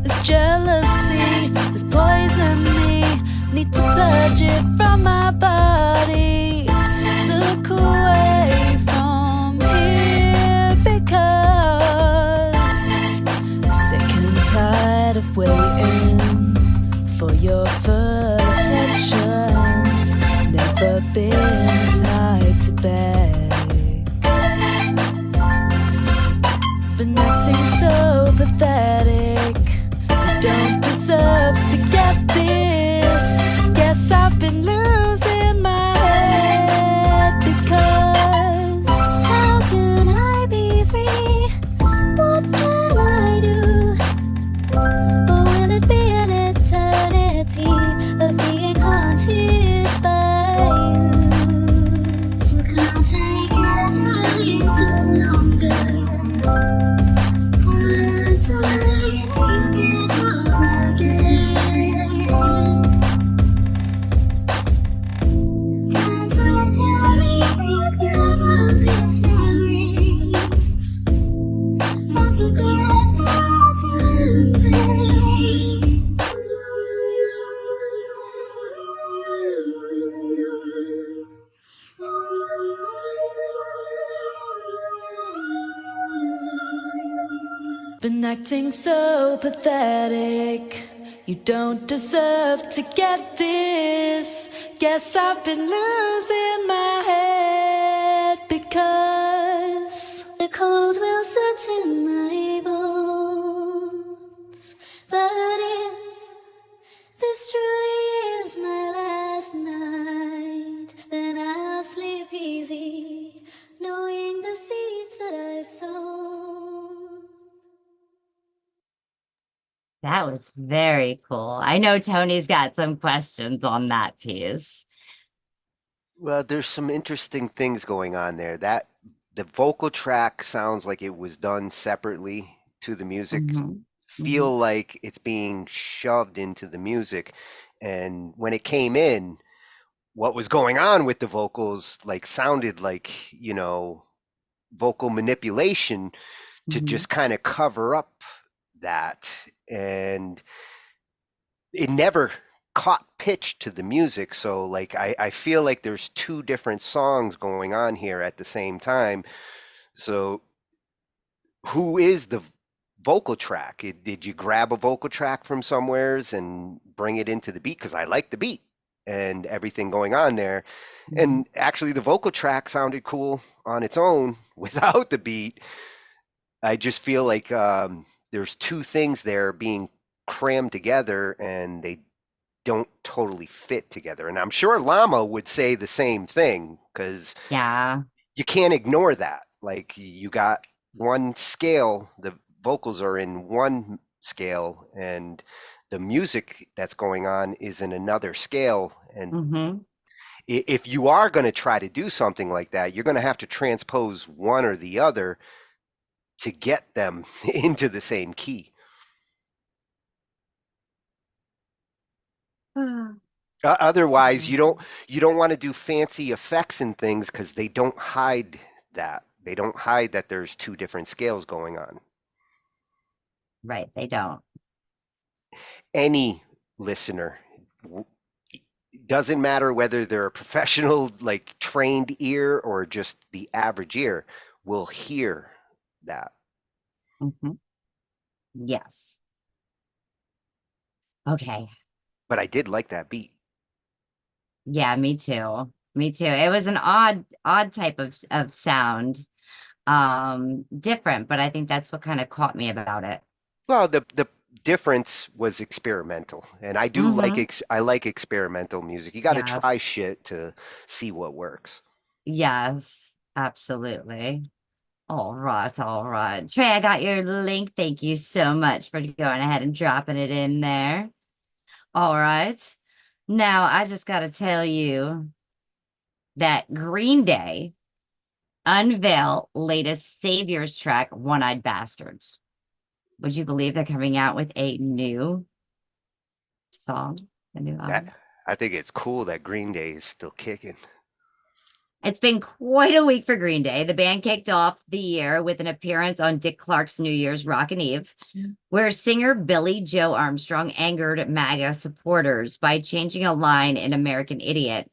This jealousy has poisoned me. Need to purge it from my body. Look away from here because sick and tired of waiting for your full attention. Never been the type to beg. Been acting so pathetic. You don't deserve to get this. Guess I've been losing my head because how can I be free? What can I do? Or will it be an eternity of being haunted by you? So can't take it any longer. Been acting so pathetic. You don't deserve to get this. Guess I've been losing my head because the cold will set in my bones. But if this truly is my last night, then I'll sleep easy, knowing the seeds that I've sown. That was very cool. I know Tony's got some questions on that piece. Well, there's some interesting things going on there. That the vocal track sounds like it was done separately to the music. Feel like it's being shoved into the music. And when it came in, what was going on with the vocals like sounded like, vocal manipulation to just kind of cover up that. And it never caught pitch to the music. So like I feel like there's two different songs going on here at the same time. So who is the vocal track? Did you grab a vocal track from somewheres and bring it into the beat? Because I like the beat and everything going on there. And actually the vocal track sounded cool on its own without the beat. I just feel like there's two things there being crammed together and they don't totally fit together. And I'm sure Llama would say the same thing because you can't ignore that. Like you got one scale, the vocals are in one scale, and the music that's going on is in another scale. And if you are going to try to do something like that, you're going to have to transpose one or the other to get them into the same key. Otherwise, you don't want to do fancy effects and things because they don't hide that. They don't hide that there's two different scales going on. Right, they don't. Any listener, doesn't matter whether they're a professional, like trained ear or just the average ear, will hear that. Yes. Okay. But I did like that beat. Yeah, me too. Me too. It was an odd type of sound. Different, but I think that's what kind of caught me about it. Well, the difference was experimental, and I do I like experimental music. You got to try shit to see what works. Yes, absolutely. All right, all right. Trey, I got your link. Thank you so much for going ahead and dropping it in there. All right. Now, I just got to tell you that Green Day unveil latest Saviors track, One-Eyed Bastards. Would you believe they're coming out with a new song? A new album? I think it's cool that Green Day is still kicking. It's been quite a week for Green Day. The band kicked off the year with an appearance on Dick Clark's New Year's Rockin' Eve, where singer Billy Joe Armstrong angered MAGA supporters by changing a line in American Idiot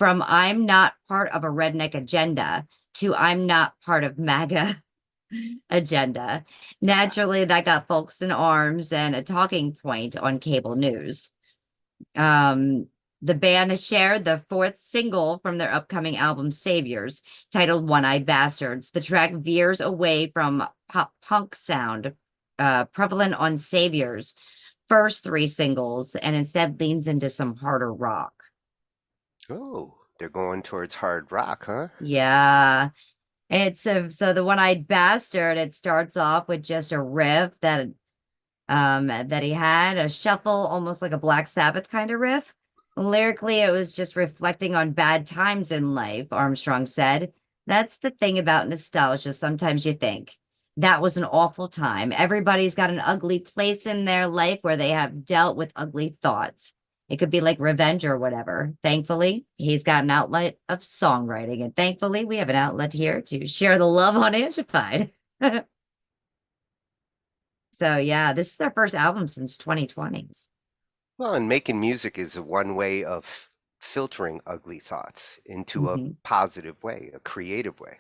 from "I'm not part of a redneck agenda" to "I'm not part of MAGA agenda." Naturally, that got folks in arms and a talking point on cable news. The band has shared the fourth single from their upcoming album, Saviors, titled One-Eyed Bastards. The track veers away from pop punk sound prevalent on Saviors' first three singles and instead leans into some harder rock. Oh, they're going towards hard rock, huh? Yeah. It's so the One-Eyed Bastard, it starts off with just a riff that he had, a shuffle, almost like a Black Sabbath kind of riff. Lyrically, it was just reflecting on bad times in life, Armstrong said. That's the thing about nostalgia. Sometimes you think that was an awful time. Everybody's got an ugly place in their life where they have dealt with ugly thoughts. It could be like revenge or whatever. Thankfully, he's got an outlet of songwriting, and thankfully, we have an outlet here to share the love on Angified. So yeah, this is their first album since 2020s. Well, and making music is one way of filtering ugly thoughts into a positive way, a creative way.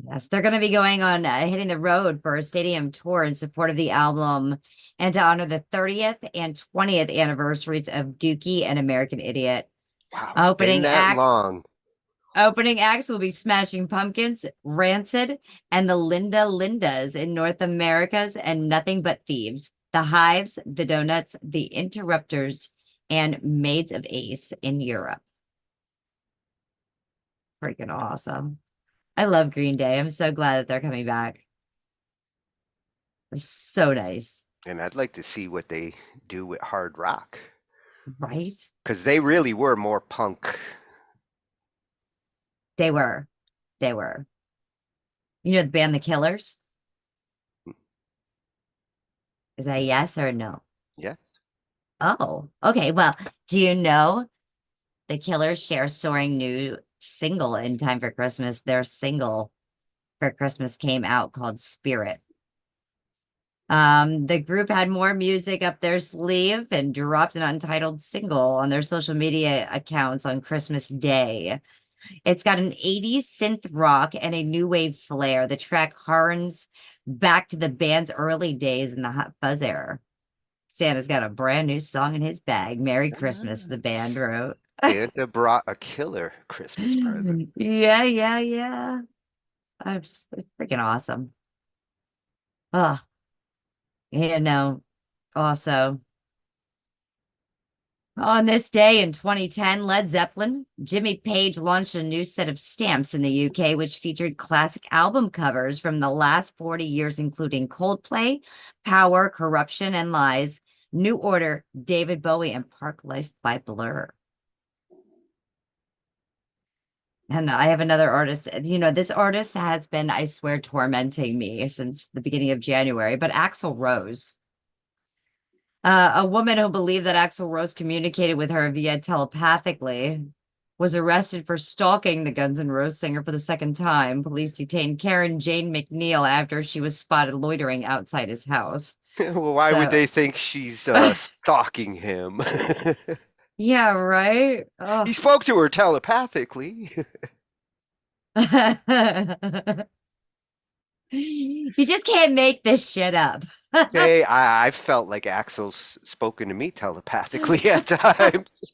Yes, they're going to be going on hitting the road for a stadium tour in support of the album and to honor the 30th and 20th anniversaries of Dookie and American Idiot. Wow, it's been that long. Opening acts will be Smashing Pumpkins, Rancid, and the Linda Lindas in North Americas, and Nothing But Thieves, the Hives, the Donuts, the Interrupters, and Maids of Ace in Europe. Freaking awesome. I love Green Day. I'm so glad that they're coming back. It's so nice. And I'd like to see what they do with hard rock. Right? Because they really were more punk. They were. They were. You know the band The Killers? Is that a yes or a no? Yes. Oh, okay. Well, do you know The Killers share soaring new single in time for Christmas? Their single for Christmas came out called Spirit. The group had more music up their sleeve and dropped an untitled single on their social media accounts on Christmas Day. It's got an 80s synth rock and a new wave flair. The track harkens back to the band's early days in the Hot Fuzz era. Santa's got a brand new song in his bag. Merry Christmas, the band wrote. Santa brought a killer Christmas present. Yeah, yeah, yeah. I'm just freaking awesome. Oh, also on this day in 2010, Led Zeppelin, Jimmy Page launched a new set of stamps in the UK, which featured classic album covers from the last 40 years, including Coldplay, Power, Corruption, and Lies, New Order, David Bowie, and Park Life by Blur. And I have another artist. This artist has been, I swear, tormenting me since the beginning of January, but Axl Rose. A woman who believed that Axl Rose communicated with her via telepathically was arrested for stalking the Guns N' Roses singer for the second time. Police detained Karen Jane McNeil after she was spotted loitering outside his house. Well, why would they think she's stalking him? Yeah, right? Oh. He spoke to her telepathically. You just can't make this shit up. Hey, I felt like Axel's spoken to me telepathically at times.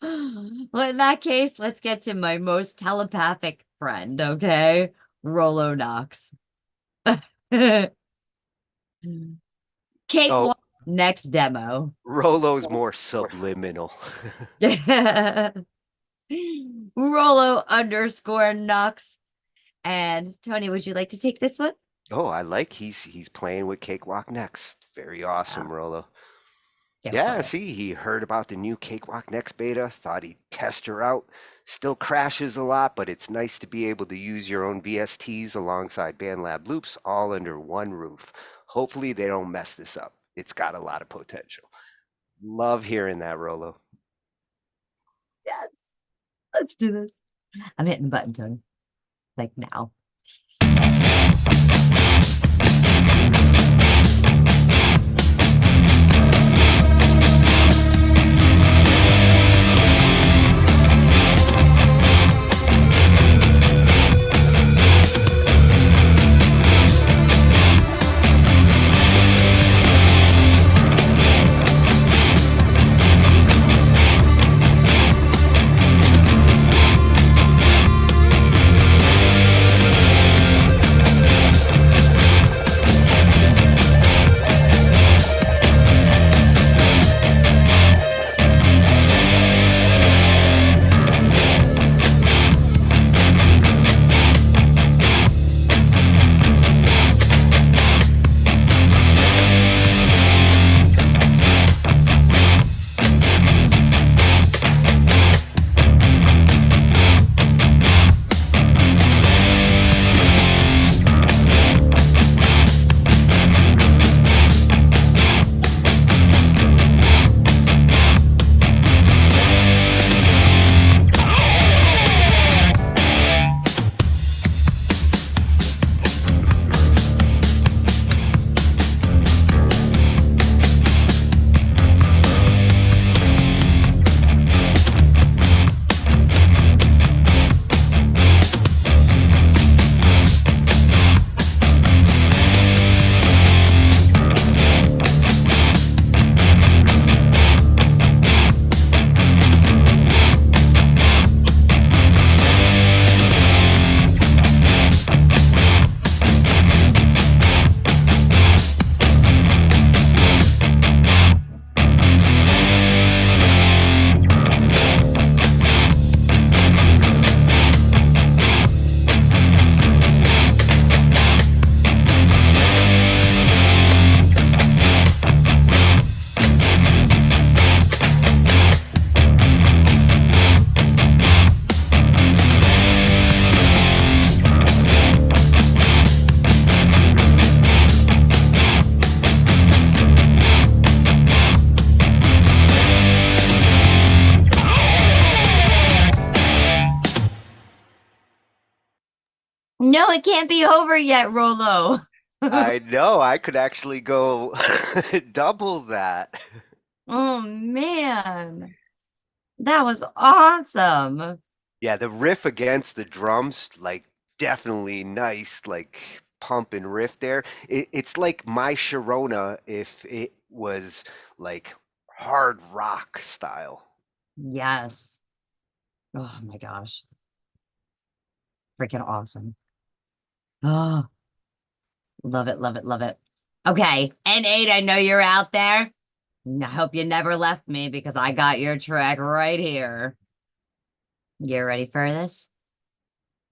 Well, in that case, let's get to my most telepathic friend, okay? Rolo Knox. Cakewalk next demo. Rolo's more subliminal. Rolo_Knox. And Tony, would you like to take this one? Oh, I like he's playing with Cakewalk Next. Very awesome, Rolo. Can't Yeah, play. see, he heard about the new Cakewalk Next beta, thought he'd test her out. Still crashes a lot, but it's nice to be able to use your own VSTs alongside BandLab loops all under one roof. Hopefully they don't mess this up. It's got a lot of potential. Love hearing that, Rolo. Yes. Let's do this. I'm hitting the button, Tony. Like now. No, it can't be over yet, Rolo. I know. I could actually go double that. Oh, man. That was awesome. Yeah, the riff against the drums, like definitely nice, like pump and riff there. It's like My Sharona if it was like hard rock style. Yes. Oh, my gosh. Freaking awesome. Oh, love it, love it, love it. Okay, N8, I know you're out there. I hope you never left me because I got your track right here. You ready for this?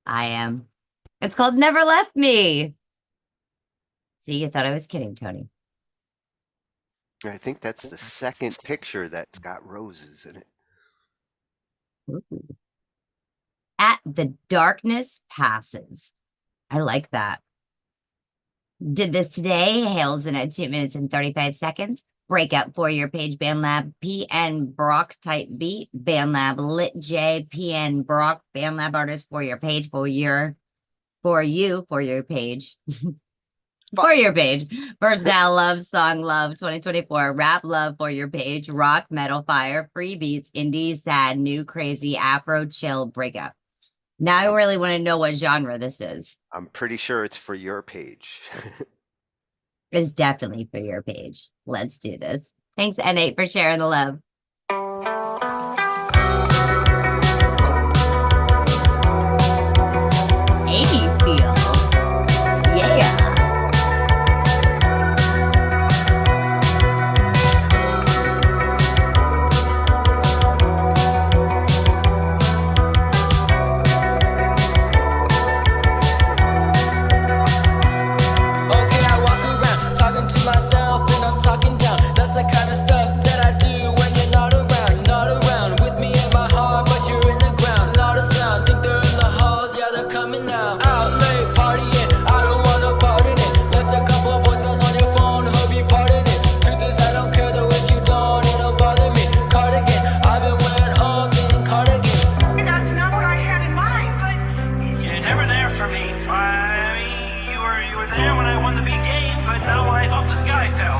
I am. It's called Never Left Me. See, you thought I was kidding, Tony. I think that's the second picture that's got roses in it. Ooh. At the Darkness Passes. I like that. Did this today. Hails in at 2 minutes and 35 seconds. Breakout for your page, BandLab PN Brock type beat, BandLab Lit J PN Brock, BandLab artist for your page, for your page. For your page. Versatile Love, Song Love 2024, Rap Love for your page, Rock, Metal, Fire, Free Beats, Indie, Sad, New, Crazy, Afro, Chill, Breakout. Now I really want to know what genre this is. I'm pretty sure it's for your page. It's definitely for your page. Let's do this. Thanks, N8, for sharing the love. 80s feel. Yeah. Okay, I walk around talking to myself and I'm talking down. That's the kind of stuff that I do when you're not around, not around.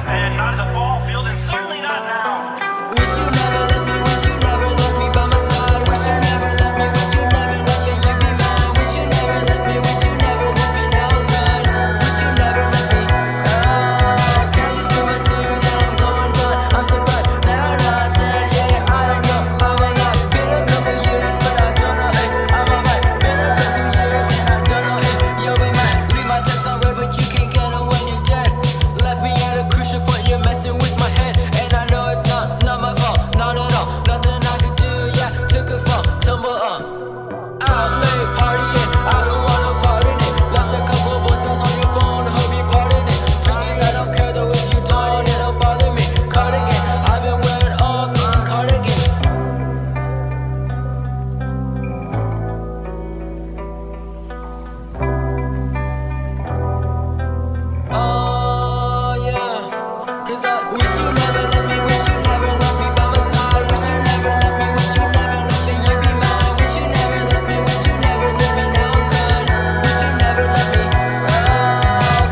and not at the ball field, and certainly not now. Wish you never left me, wish you never left me by my side. Wish you never left me, wish you never left me, you be mine. Wish you never left me, wish you never left me, now I'm good. Wish you never left me. Oh, catching through my tears and I'm going blind. I'm surprised that I'm not dead. Yeah, I don't know. I'm alive. Been a couple years, but I don't know. Hey, I'm alright. Been a couple years and I don't know. Hey, yo, we might leave my text on red, but you can't get it when you're dead. Left me at a crucial point. You're messing with my head, and I know it's not my fault, not at all. Nothing I could do. Yeah, took a fall, tumble on. Out late partying, I don't wanna pardon it. Left a couple voicemails on your phone, hope you pardon it. Truth is I don't care though if you don't, it don't bother me. Cardigan, I've been wearing all green cardigan. Oh yeah, 'cause I wish you never left me, wish you never left me by my side. Wish you never left me, wish you never left me, you be mine. Wish you never left me, wish you never left me, now I'm good. Wish you never left me. Oh,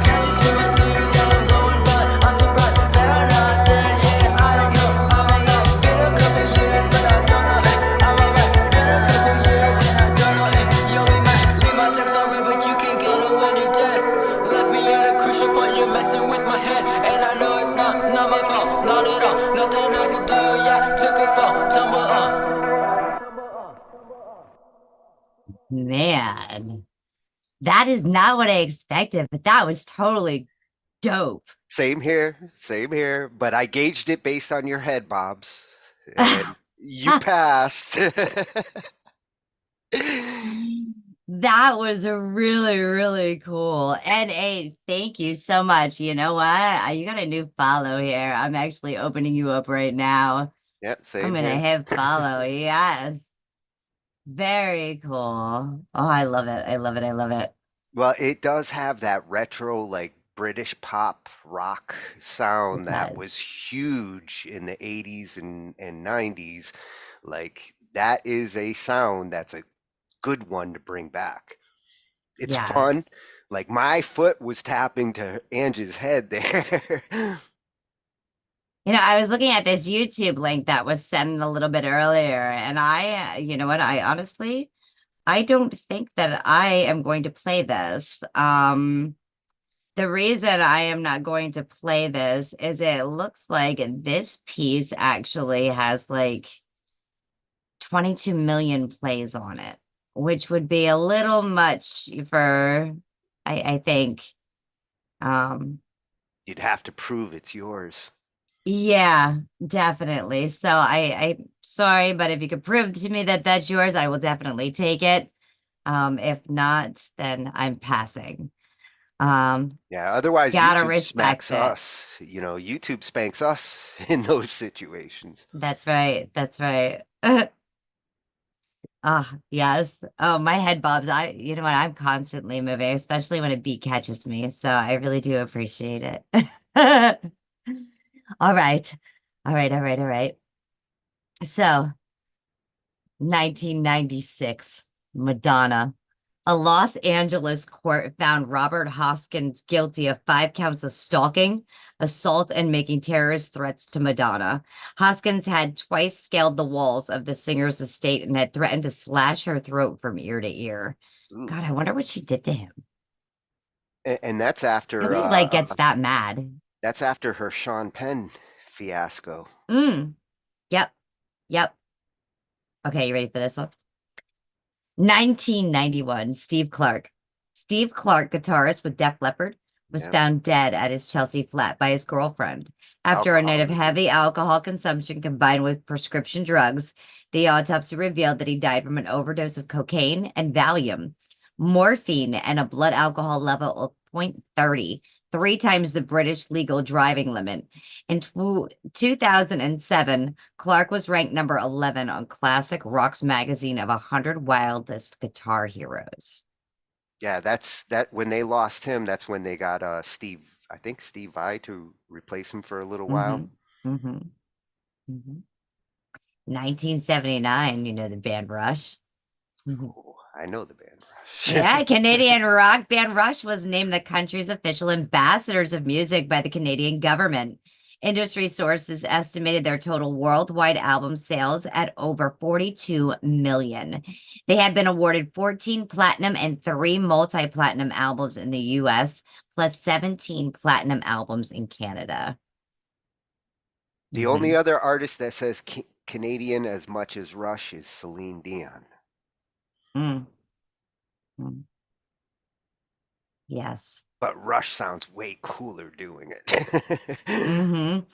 catching through my tears, yeah, I'm going blind. I'm surprised that I'm not dead. Yeah, I don't know, I'm alive. Been a couple years, but I don't know. Hey, I'm alright. Been a couple years and I don't know. Hey, yo, we might leave my text on red, but you can't get it when you're dead. Left me at a crucial point, you're messing with my head, and I know it's not my fault, not at all. Nothing I could do, yeah, took a fall, tumble on. Man, that is not what I expected, but that was totally dope. Same here. But I gauged it based on your head bobs, and you passed. That was really, really cool. And thank you so much. You know what? You got a new follow here. I'm actually opening you up right now. Yeah, I'm same gonna here. hit follow. Yes. Very cool. Oh, I love it. I love it. I love it. Well, it does have that retro, like British pop rock It sound that was does. huge in the 80s and 90s. Like, that is a sound that's a good one to bring back. It's fun. Yes. Like, my foot was tapping to Angie's head there. You know, I was looking at this YouTube link that was sent a little bit earlier, and you know what? I honestly, I don't think that I am going to play this. The reason I am not going to play this is it looks like this piece actually has like 22 million plays on it, which would be a little much for, I think. You'd have to prove it's yours. Yeah, definitely. So I'm sorry, but if you could prove to me that that's yours, I will definitely take it. If not, then I'm passing. Yeah, otherwise Gotta YouTube smacks respect it. us. YouTube spanks us in those situations. That's right. That's right. Ah, yes. Oh, my head bobs. You know what? I'm constantly moving, especially when a beat catches me. So I really do appreciate it. All right. All right. All right. All right. So 1996, Madonna. A Los Angeles court found Robert Hoskins guilty of 5 counts of stalking, assault, and making terrorist threats to Madonna. Hoskins had twice scaled the walls of the singer's estate and had threatened to slash her throat from ear to ear. Ooh. God, I wonder what she did to him. And that's after Nobody gets that mad. That's after her Sean Penn fiasco. Yep. Yep. Okay, you ready for this one? 1991, Steve Clark. Steve Clark, guitarist with Def Leppard, was found dead at his Chelsea flat by his girlfriend. After a night of heavy alcohol consumption combined with prescription drugs, the autopsy revealed that he died from an overdose of cocaine and Valium, morphine, and a blood alcohol level of 0.30, 3 times the British legal driving limit. In 2007, Clark was ranked number 11 on Classic Rock's magazine of 100 wildest guitar heroes. Yeah, that's when they lost him. That's when they got I think Steve Vai to replace him for a little while. 1979, you know the band Rush. Oh, I know the band Rush. Yeah, Canadian rock band Rush was named the country's official ambassadors of music by the Canadian government. Industry sources estimated their total worldwide album sales at over 42 million. They have been awarded 14 platinum and 3 multi-platinum albums in the US, plus 17 platinum albums in Canada. The only other artist that says Canadian as much as Rush is Celine Dion. Mm. Yes. But Rush sounds way cooler doing it. Mm-hmm. And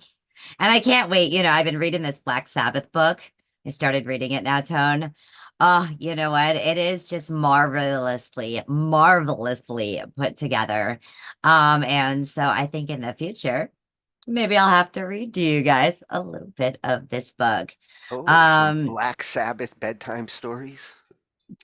I can't wait. I've been reading this Black Sabbath book. I started reading it now, Tone. Oh, you know what? It is just marvelously put together. And so I think in the future, maybe I'll have to read to you guys a little bit of this book. Oh, some Black Sabbath bedtime stories.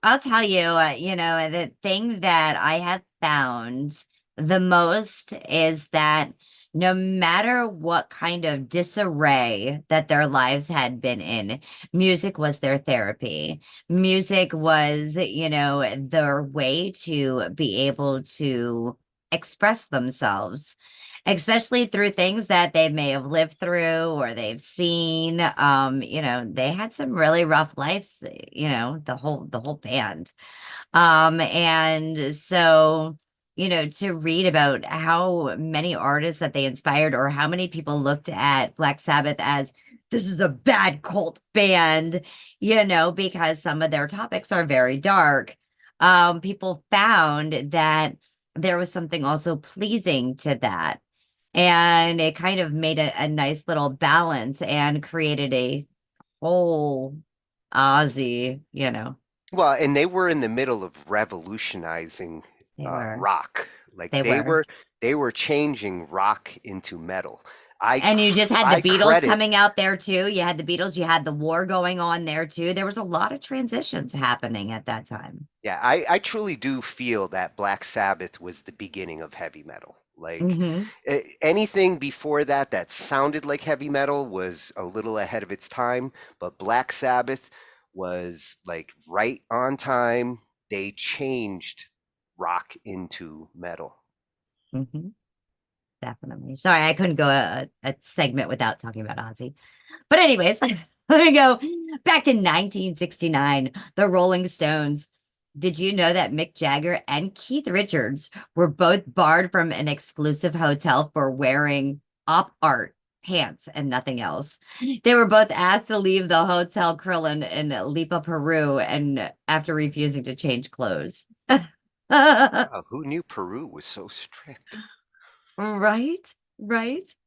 I'll tell you, the thing that I have found the most is that no matter what kind of disarray that their lives had been in, music was their therapy. Music was, their way to be able to express themselves, especially through things that they may have lived through or they've seen. They had some really rough lives, the whole band. And so, to read about how many artists that they inspired or how many people looked at Black Sabbath as this is a bad cult band, because some of their topics are very dark. People found that there was something also pleasing to that. And it kind of made a nice little balance and created a whole Ozzy, Well, and they were in the middle of revolutionizing rock. Like they were changing rock into metal. And you just had the Beatles credit, coming out there too. You had the Beatles, you had the war going on there too. There was a lot of transitions happening at that time. Yeah, I truly do feel that Black Sabbath was the beginning of heavy metal. Like anything before that that sounded like heavy metal was a little ahead of its time, but Black Sabbath was like right on time. They changed rock into metal. Definitely. Sorry, I couldn't go a segment without talking about Ozzy. But anyways, let me go back to 1969, the Rolling Stones. Did you know that Mick Jagger and Keith Richards were both barred from an exclusive hotel for wearing op art pants and nothing else? They were both asked to leave the Hotel Krillin in Lipa, Peru, and after refusing to change clothes. Who knew Peru was so strict? Right?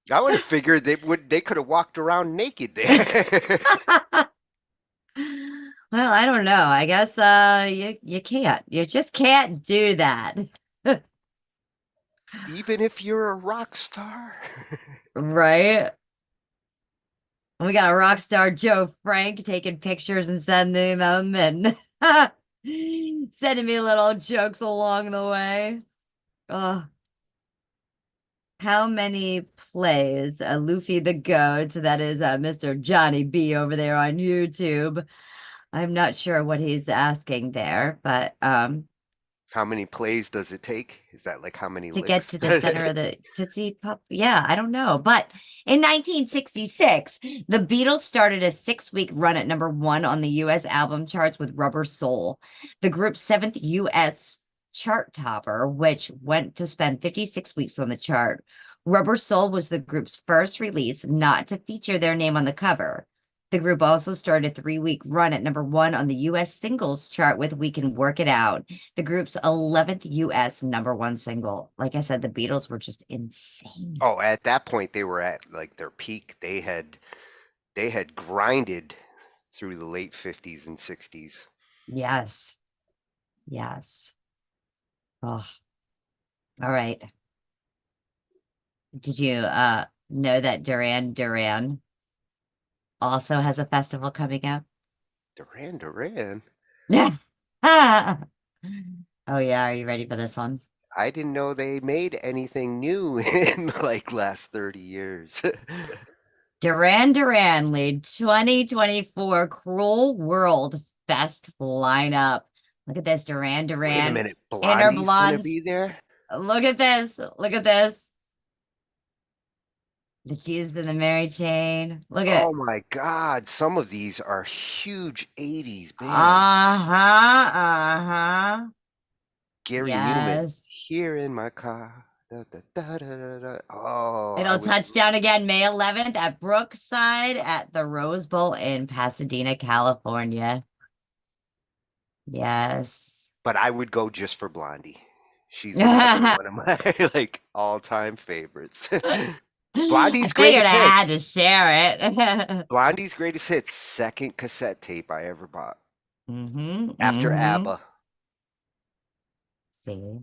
I would have figured they could have walked around naked there. Well, I don't know. I guess you can't. You just can't do that. Even if you're a rock star. Right? We got a rock star Joe Frank taking pictures and sending them and sending me little jokes along the way. Oh. How many plays Luffy the Goat, that is Mr. Johnny B over there on YouTube. I'm not sure what he's asking there, but how many plays does it take? Is that like how many to licks? get to the center of the Tootsie Pup? Yeah, I don't know. But in 1966, the Beatles started a 6-week run at #1 on the U.S. album charts with Rubber Soul, the group's 7th U.S. chart topper, which went to spend 56 weeks on the chart. Rubber Soul was the group's first release not to feature their name on the cover. The group also started a 3-week run at #1 on the U.S. singles chart with We Can Work It Out, the group's 11th U.S. #1 single. Like I said, the Beatles were just insane. Oh, at that point they were at like their peak. They had grinded through the late 50s and 60s. Yes. Oh. All right. Did you know that Duran Duran also has a festival coming up? Duran? Oh yeah, are you ready for this one? I didn't know they made anything new in like last 30 years. Duran Duran lead 2024 Cruel World Fest lineup. Look at this, Duran Wait a Duran. minute, Inner Blondie's gonna Blondes. be there? Look at this. Look at this. The Jesus and the Mary Chain. Look at. Oh my God, some of these are huge 80s bands. Uh-huh. Gary Newman, Yes. here in my car. Da, da, da, da, da, da. Oh, I It'll would. touch down again May 11th at Brookside at the Rose Bowl in Pasadena, California. Yes. But I would go just for Blondie. She's another one of my like all-time favorites. I Blondie's figured greatest I had hits. to share it. Blondie's greatest hits, second cassette tape I ever bought after Mm-hmm. ABBA. See.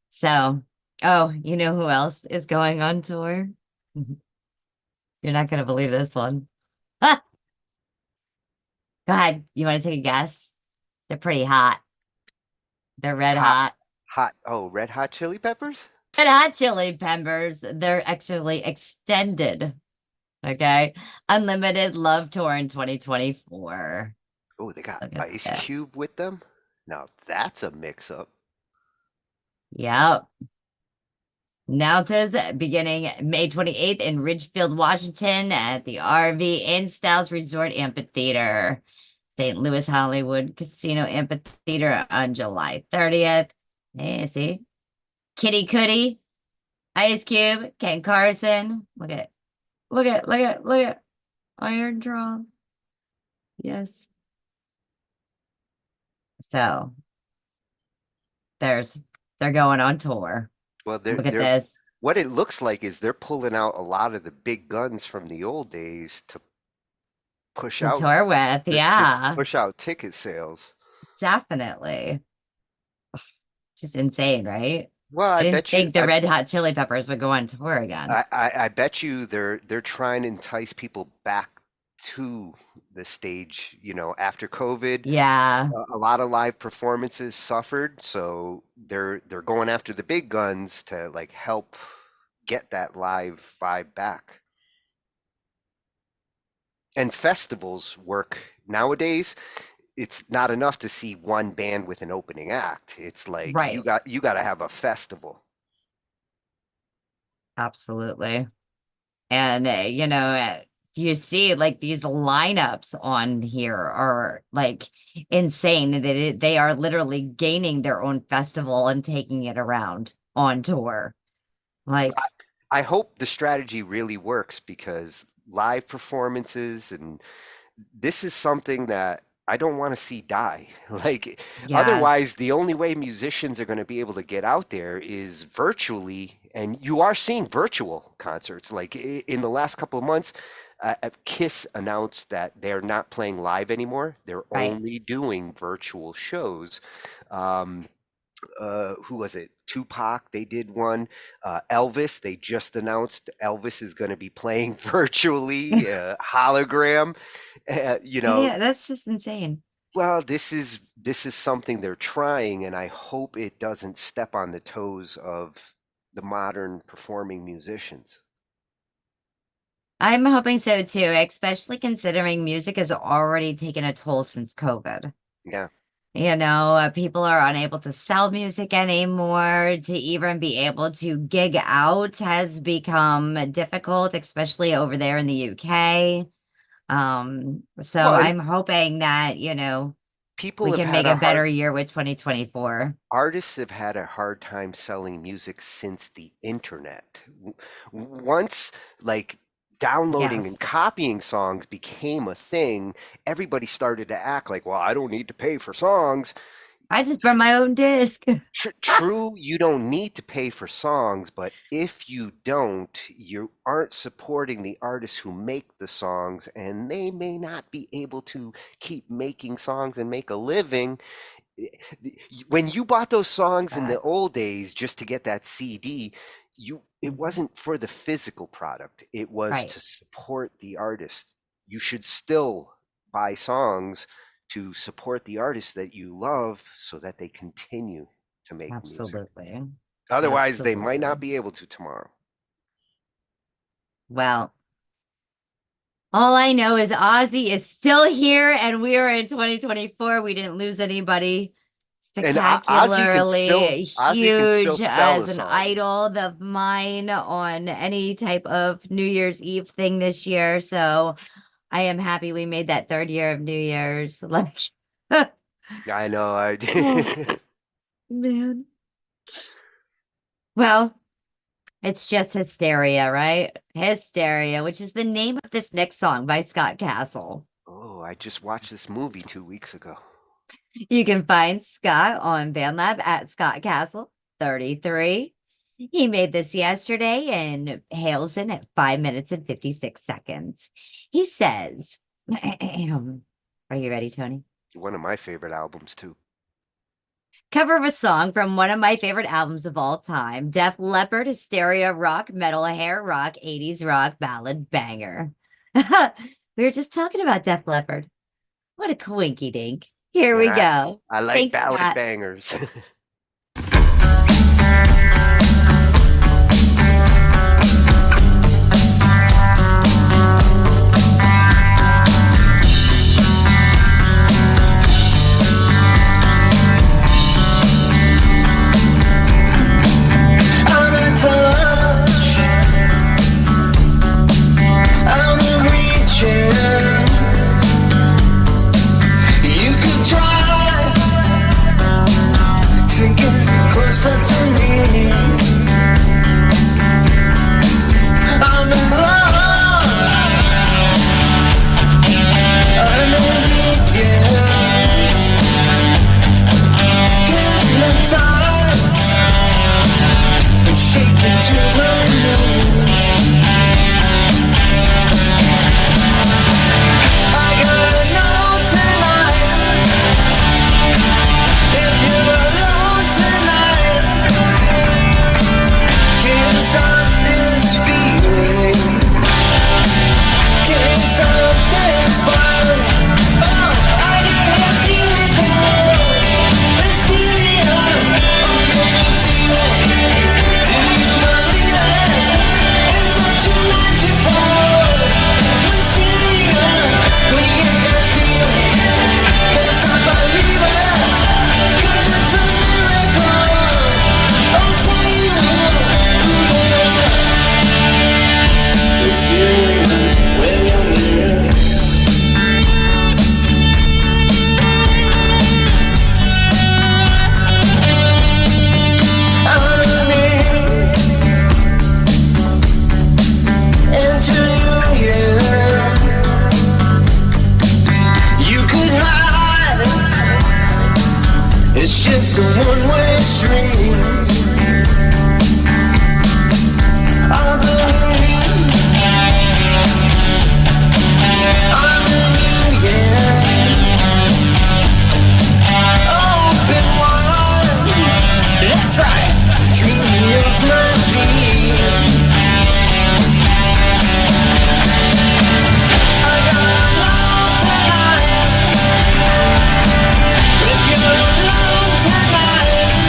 So, oh, you know who else is going on tour? You're not going to believe this one. Go ahead. You want to take a guess? They're pretty hot. They're red hot. Red Hot Chili Peppers? Red Hot Chili Peppers. They're actually extended. Okay. Unlimited Love Tour in 2024. Oh, they got Look at Ice that. Cube with them? Now that's a mix-up. Yep. Announces beginning May 28th in Ridgefield, Washington at the RV and Styles Resort Amphitheater. St. Louis Hollywood Casino Amphitheater on July 30th. Hey, see? Kitty Cudi, Ice Cube, Ken Carson. Look at Iron Drum. Yes. So they're going on tour. Well, Look at this. what it looks like is they're pulling out a lot of the big guns from the old days to push To out tour with, yeah. push out ticket sales. Definitely. Just insane, right? Well, I I didn't bet you think the Red Hot Chili Peppers would go on tour again. I bet you they're trying to entice people back to the stage, after COVID. Yeah. A lot of live performances suffered, so they're going after the big guns to like help get that live vibe back. And festivals work nowadays. It's not enough to see one band with an opening act. It's like Right. you got to have a festival. Absolutely. And you see like these lineups on here are like insane. They are literally gaining their own festival and taking it around on tour. Like, I hope the strategy really works because live performances and this is something that I don't want to see die. Like, otherwise, yes. the only way musicians are going to be able to get out there is virtually. And you are seeing virtual concerts. Like in the last couple of months, Kiss announced that they're not playing live anymore. They're Right. only doing virtual shows. Who was it? Tupac, they did one. Elvis, they just announced Elvis is going to be playing virtually, hologram. Yeah, that's just insane. Well, this is something they're trying, and I hope it doesn't step on the toes of the modern performing musicians. I'm hoping so too, especially considering music has already taken a toll since COVID. Yeah. People are unable to sell music anymore. To even be able to gig out has become difficult, especially over there in the UK. So Well, and I'm hoping that, people we have can had make a a better hard year with 2024. artists have had a hard time selling music since the internet. Once like downloading and Yes. copying songs became a thing, everybody started to act like, well, I don't need to pay for songs. I just brought my own disc. True, you don't need to pay for songs, but if you don't, you aren't supporting the artists who make the songs, and they may not be able to keep making songs and make a living. When you bought those songs in the old days just to get that CD, it wasn't for the physical product. It was Right. to support the artist. You should still buy songs to support the artists that you love so that they continue to make music. Absolutely. Otherwise, they might Absolutely. not be able to tomorrow. Well, All I know is Ozzy is still here and we are in 2024. We didn't lose anybody And Ozzy spectacularly can still huge sell as a an song. idol of mine on any type of New Year's Eve thing this year. So I am happy we made that third year of New Year's. Like, I know. oh, man. Well, it's just Hysteria, right? Hysteria, which is the name of this next song by Scott Castle. Oh, I just watched this movie 2 weeks ago. You can find Scott on BandLab at Scott Castle 33. He made this yesterday and hails in at 5 minutes and 56 seconds. He says, are you ready, Tony? One of my favorite albums, too. Cover of a song from one of my favorite albums of all time, Def Leppard, Hysteria, rock, metal, hair rock, 80s rock, ballad banger. We were just talking about Def Leppard. What a coinky dink. Here we go. I like Thanks, ballad Scott. bangers. You could try to get closer to me. I'm in love. I'm addicted. Hypnotized. I'm shaking to my knees. I gotta know tonight if you're alone tonight. Can't stop this feeling. Can't stop this fire. Oh, I get hysterical. Hysteria. Oh, can you feel it? Do you believe it? It's not too magical. Hysteria. When you get that feeling, better stop believing. 'Cause it's a miracle. Oh, say you will. Hysteria, when you're near. I'm in into you, yeah. You could hide. It's just a one-way street. I believe I'm in you, yeah. Open wide. That's right. Treat me off my feet. I gotta know tonight if you're alone tonight.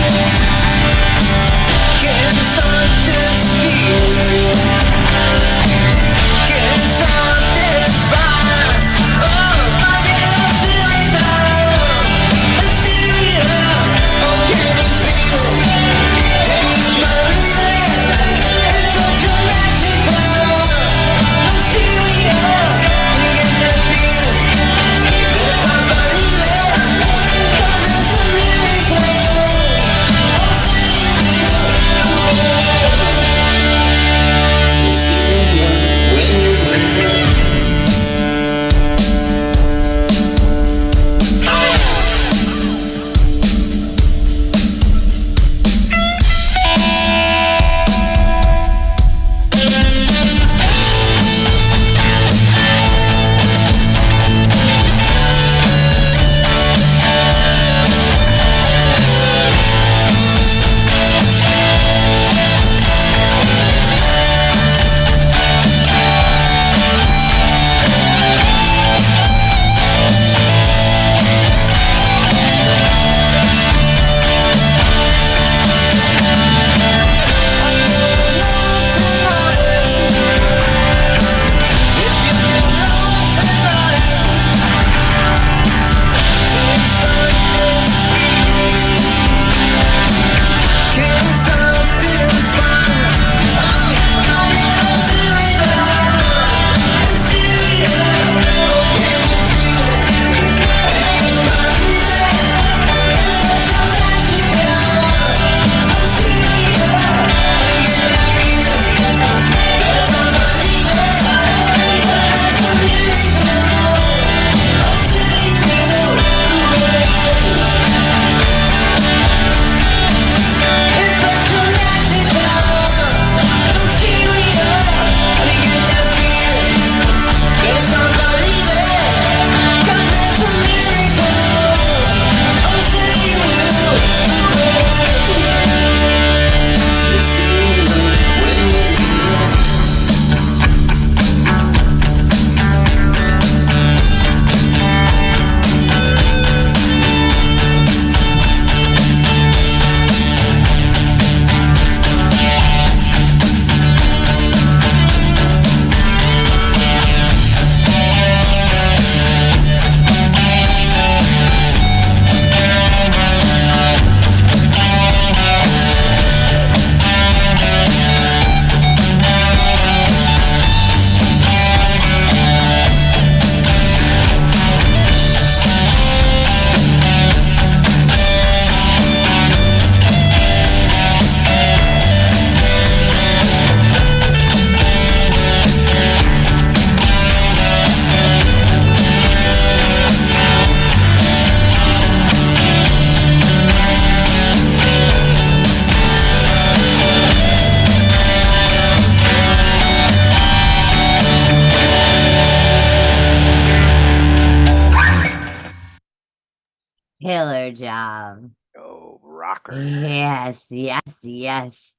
Killer job. Oh, rocker. Yes, yes, yes.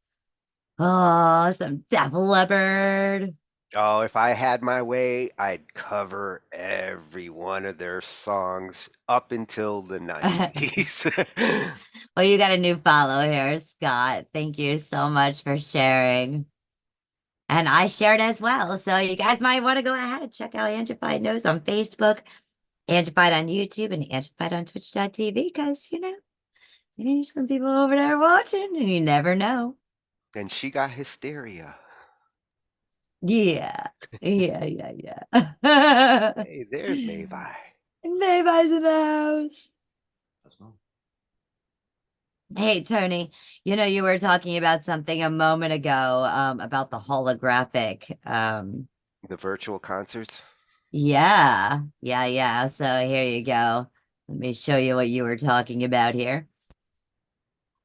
Oh, some Def Leppard. Oh, if I had my way, I'd cover every one of their songs up until the 90s. Well, you got a new follow here, Scott. Thank you so much for sharing. And I shared as well. So you guys might want to go ahead and check out Angified News on Facebook, Angified on YouTube, and Angified on Twitch.tv because, there's some people over there watching and you never know. And she got hysteria. Yeah. Yeah. Hey, there's Mavi. Mayvi's in the house. Hey, Tony, you were talking about something a moment ago, about the holographic. The virtual concerts. Yeah. So here you go. Let me show you what you were talking about here.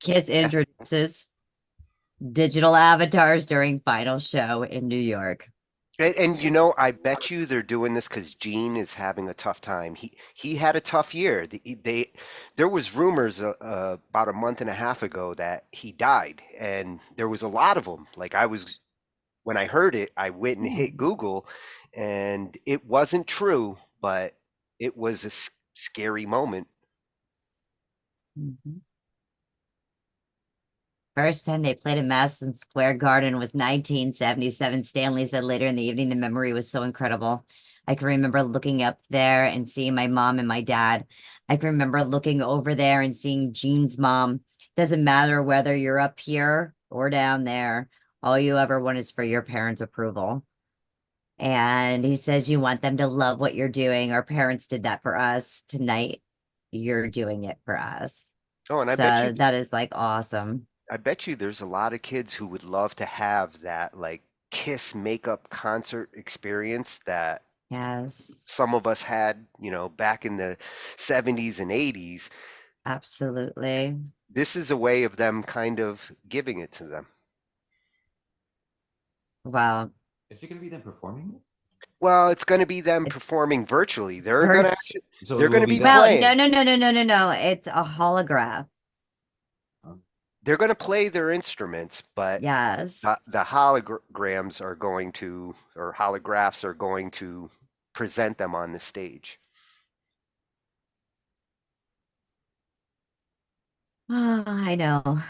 Kiss introduces digital avatars during final show in New York. And I bet you they're doing this because Gene is having a tough time. He had a tough year. There was rumors about a month and a half ago that he died, and there was a lot of them. Like when I heard it, I went and hit Google, and it wasn't true, but it was a scary moment. Mm-hmm. First time they played in Madison Square Garden was 1977. Stanley said later in the evening, the memory was so incredible. I can remember looking up there and seeing my mom and my dad. I can remember looking over there and seeing Jean's mom. Doesn't matter whether you're up here or down there. All you ever want is for your parents' approval. And he says you want them to love what you're doing. Our parents did that for us. Tonight, you're doing it for us. Oh, and So that is like awesome. I bet you there's a lot of kids who would love to have that like Kiss makeup concert experience that some of us had, back in the 70s and 80s. Absolutely. This is a way of them kind of giving it to them. Wow. Is it going to be them performing? Well, it's going to be them performing virtually. They're going to be well, playing. No. It's a holograph. They're going to play their instruments, but yes, the holograms are going to, or holographs are going to present them on the stage. Oh, I know.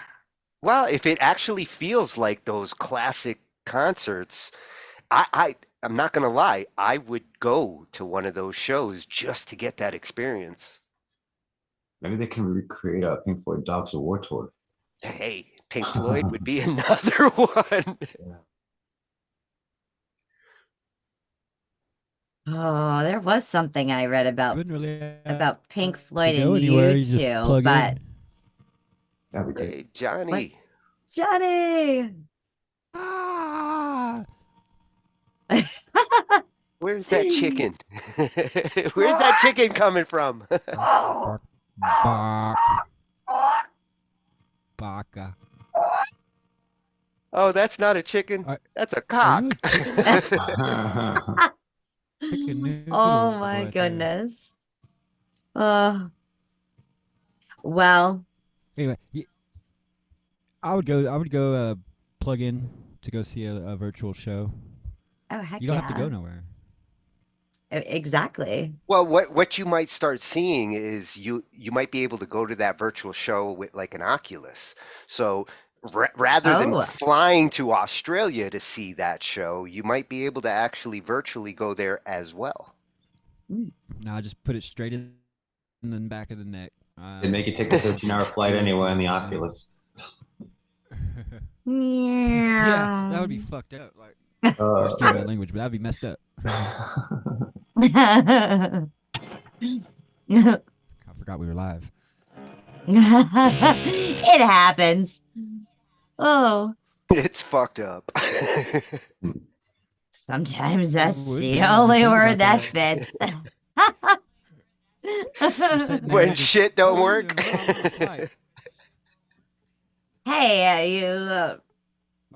Well, if it actually feels like those classic concerts, I'm not going to lie, I would go to one of those shows just to get that experience. Maybe they can recreate a Pink Floyd Dogs of War tour. Hey, Pink Floyd would be another one. Oh, there was something I read about Pink Floyd and YouTube, but that'd be great. Hey, Johnny. What? Johnny. Where's that chicken? Where's that chicken coming from? Baka. Oh, that's not a chicken. That's a cock. Oh my goodness. Well. Anyway, I would go plug in to go see a virtual show. Oh heck, you don't have to go nowhere. Exactly. Well, what you might start seeing is you might be able to go to that virtual show with like an Oculus. So rather than flying to Australia to see that show, you might be able to actually virtually go there as well. No, just put it straight in the back of the neck. They make you take the 13-hour flight anyway on the Oculus. Yeah, that would be fucked up. Like, excuse my language, but that'd be messed up. I forgot we were live. It happens. Oh. It's fucked up. Sometimes that's the only word that fits. When shit don't work. Hey, you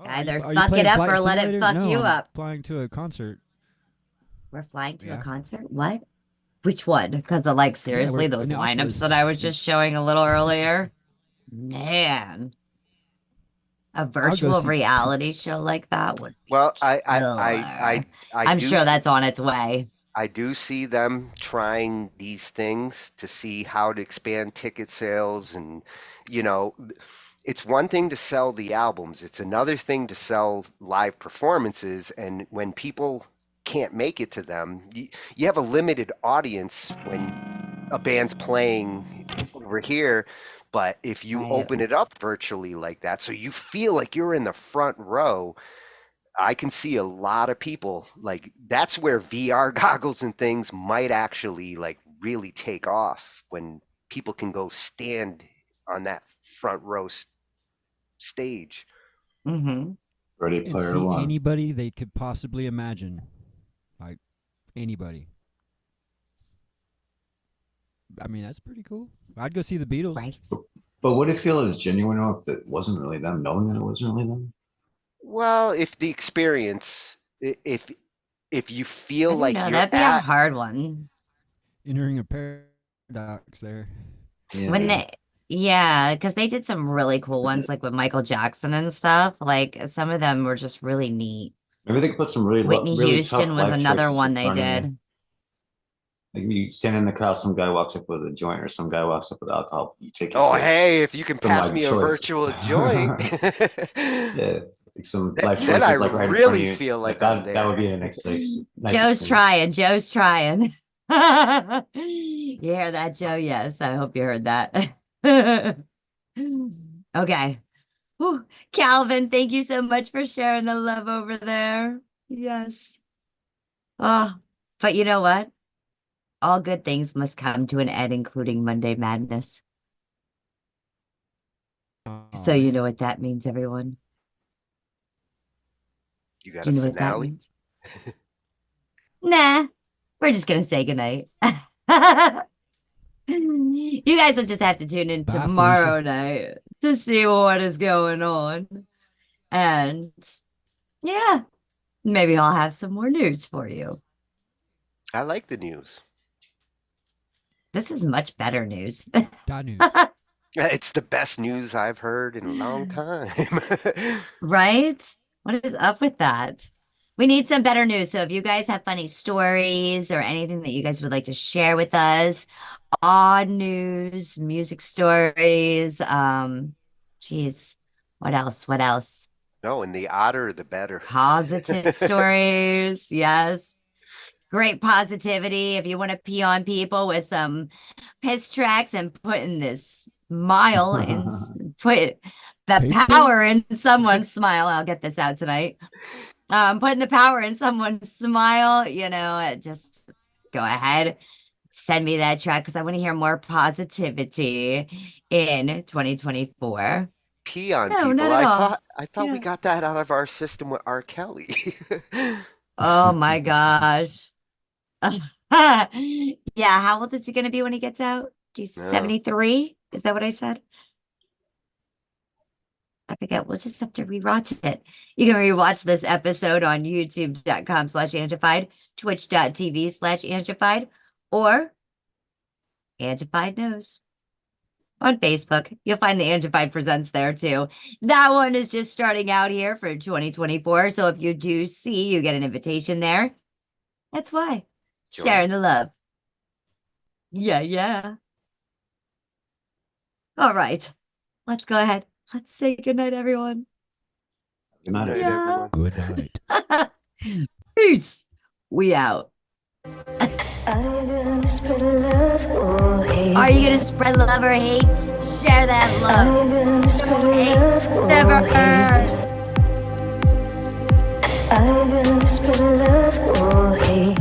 either fuck it up or let it fuck you up. Flying to a concert. We're flying to a concert? What? Which one? Because like seriously, we're those in the lineups Oculus. that I was just showing a little earlier. Man, a virtual see- reality show like that would be Well, killer. I I'm do sure see, that's on its way. I do see them trying these things to see how to expand ticket sales, and you know, it's one thing to sell the albums, it's another thing to sell live performances, and when people can't make it to them, you have a limited audience when a band's playing over here, but if you Right. open it up virtually like that, so you feel like you're in the front row, I can see a lot of people like that's where VR goggles and things might actually like really take off when people can go stand on that front row stage. Mm-hmm. Ready And Player see One. anybody they could possibly imagine. Like, anybody. I mean, that's pretty cool. I'd go see the Beatles. Right. But would it feel as genuine if it wasn't really them, knowing that it wasn't really them? Well, if the experience, if you I feel don't like know. you're That'd be a at, hard one. Entering a paradox there. Yeah. When they, yeah, because they did some really cool ones, like with Michael Jackson and stuff. Like some of them were just really neat. Maybe they could put some really Whitney really Houston tough was life another choices one in they front of you. did. Like you stand in the crowd, some guy walks up with a joint, or some guy walks up with alcohol. You take your oh pick. hey, if you can Some pass life me a choice. virtual joint, Yeah, like some life then I choices, like right in front of really you. feel like that I'm that there. would be a nice nice Joe's experience. trying. Joe's trying. You hear that, Joe? Yes, I hope you heard that. Okay. Whew. Calvin, thank you so much for sharing the love over there. Yes. Oh, but you know what? All good things must come to an end, including Monday Madness. So you know what that means, everyone. You got Do a you know what that finale? means? Nah, we're just gonna say goodnight. You guys will just have to tune in Bye, tomorrow night to see what is going on. And yeah, maybe I'll have some more news for you. I like the news. This is much better news. Dot news. It's the best news I've heard in a long time. Right? What is up with that? We need some better news. So if you guys have funny stories or anything that you guys would like to share with us, odd news, music stories, geez, what else? What else? No, and the odder, the better. Positive stories, yes. Great positivity. If you want to pee on people with some piss tracks and put in this smile and put the Paper? power in someone's smile. I'll get this out tonight. Putting the power in someone's smile, you know, just go ahead, send me that track because I want to hear more positivity in 2024. Pee on No, people. not at all. I thought we Yeah. got that out of our system with R. Kelly. Oh my gosh. Yeah, how old is he going to be when he gets out? He's No. 73? Is that what I said? I forget. We'll just have to rewatch it. You can rewatch this episode on youtube.com/Angified, twitch.tv/Angified, or Angified Knows. On Facebook, you'll find the Angified Presents there too. That one is just starting out here for 2024. So if you do see, you get an invitation there. That's why. Join. Sharing the love. Yeah, yeah. All right. Let's go ahead. Let's say goodnight, everyone. Good night, Good everyone. everyone. Good night. Peace. We out. Are you gonna spread love or hate? Are you going to spread love or hate? Share that Are love. you gonna spread love or Never hate? heard. Are you gonna spread love or hate?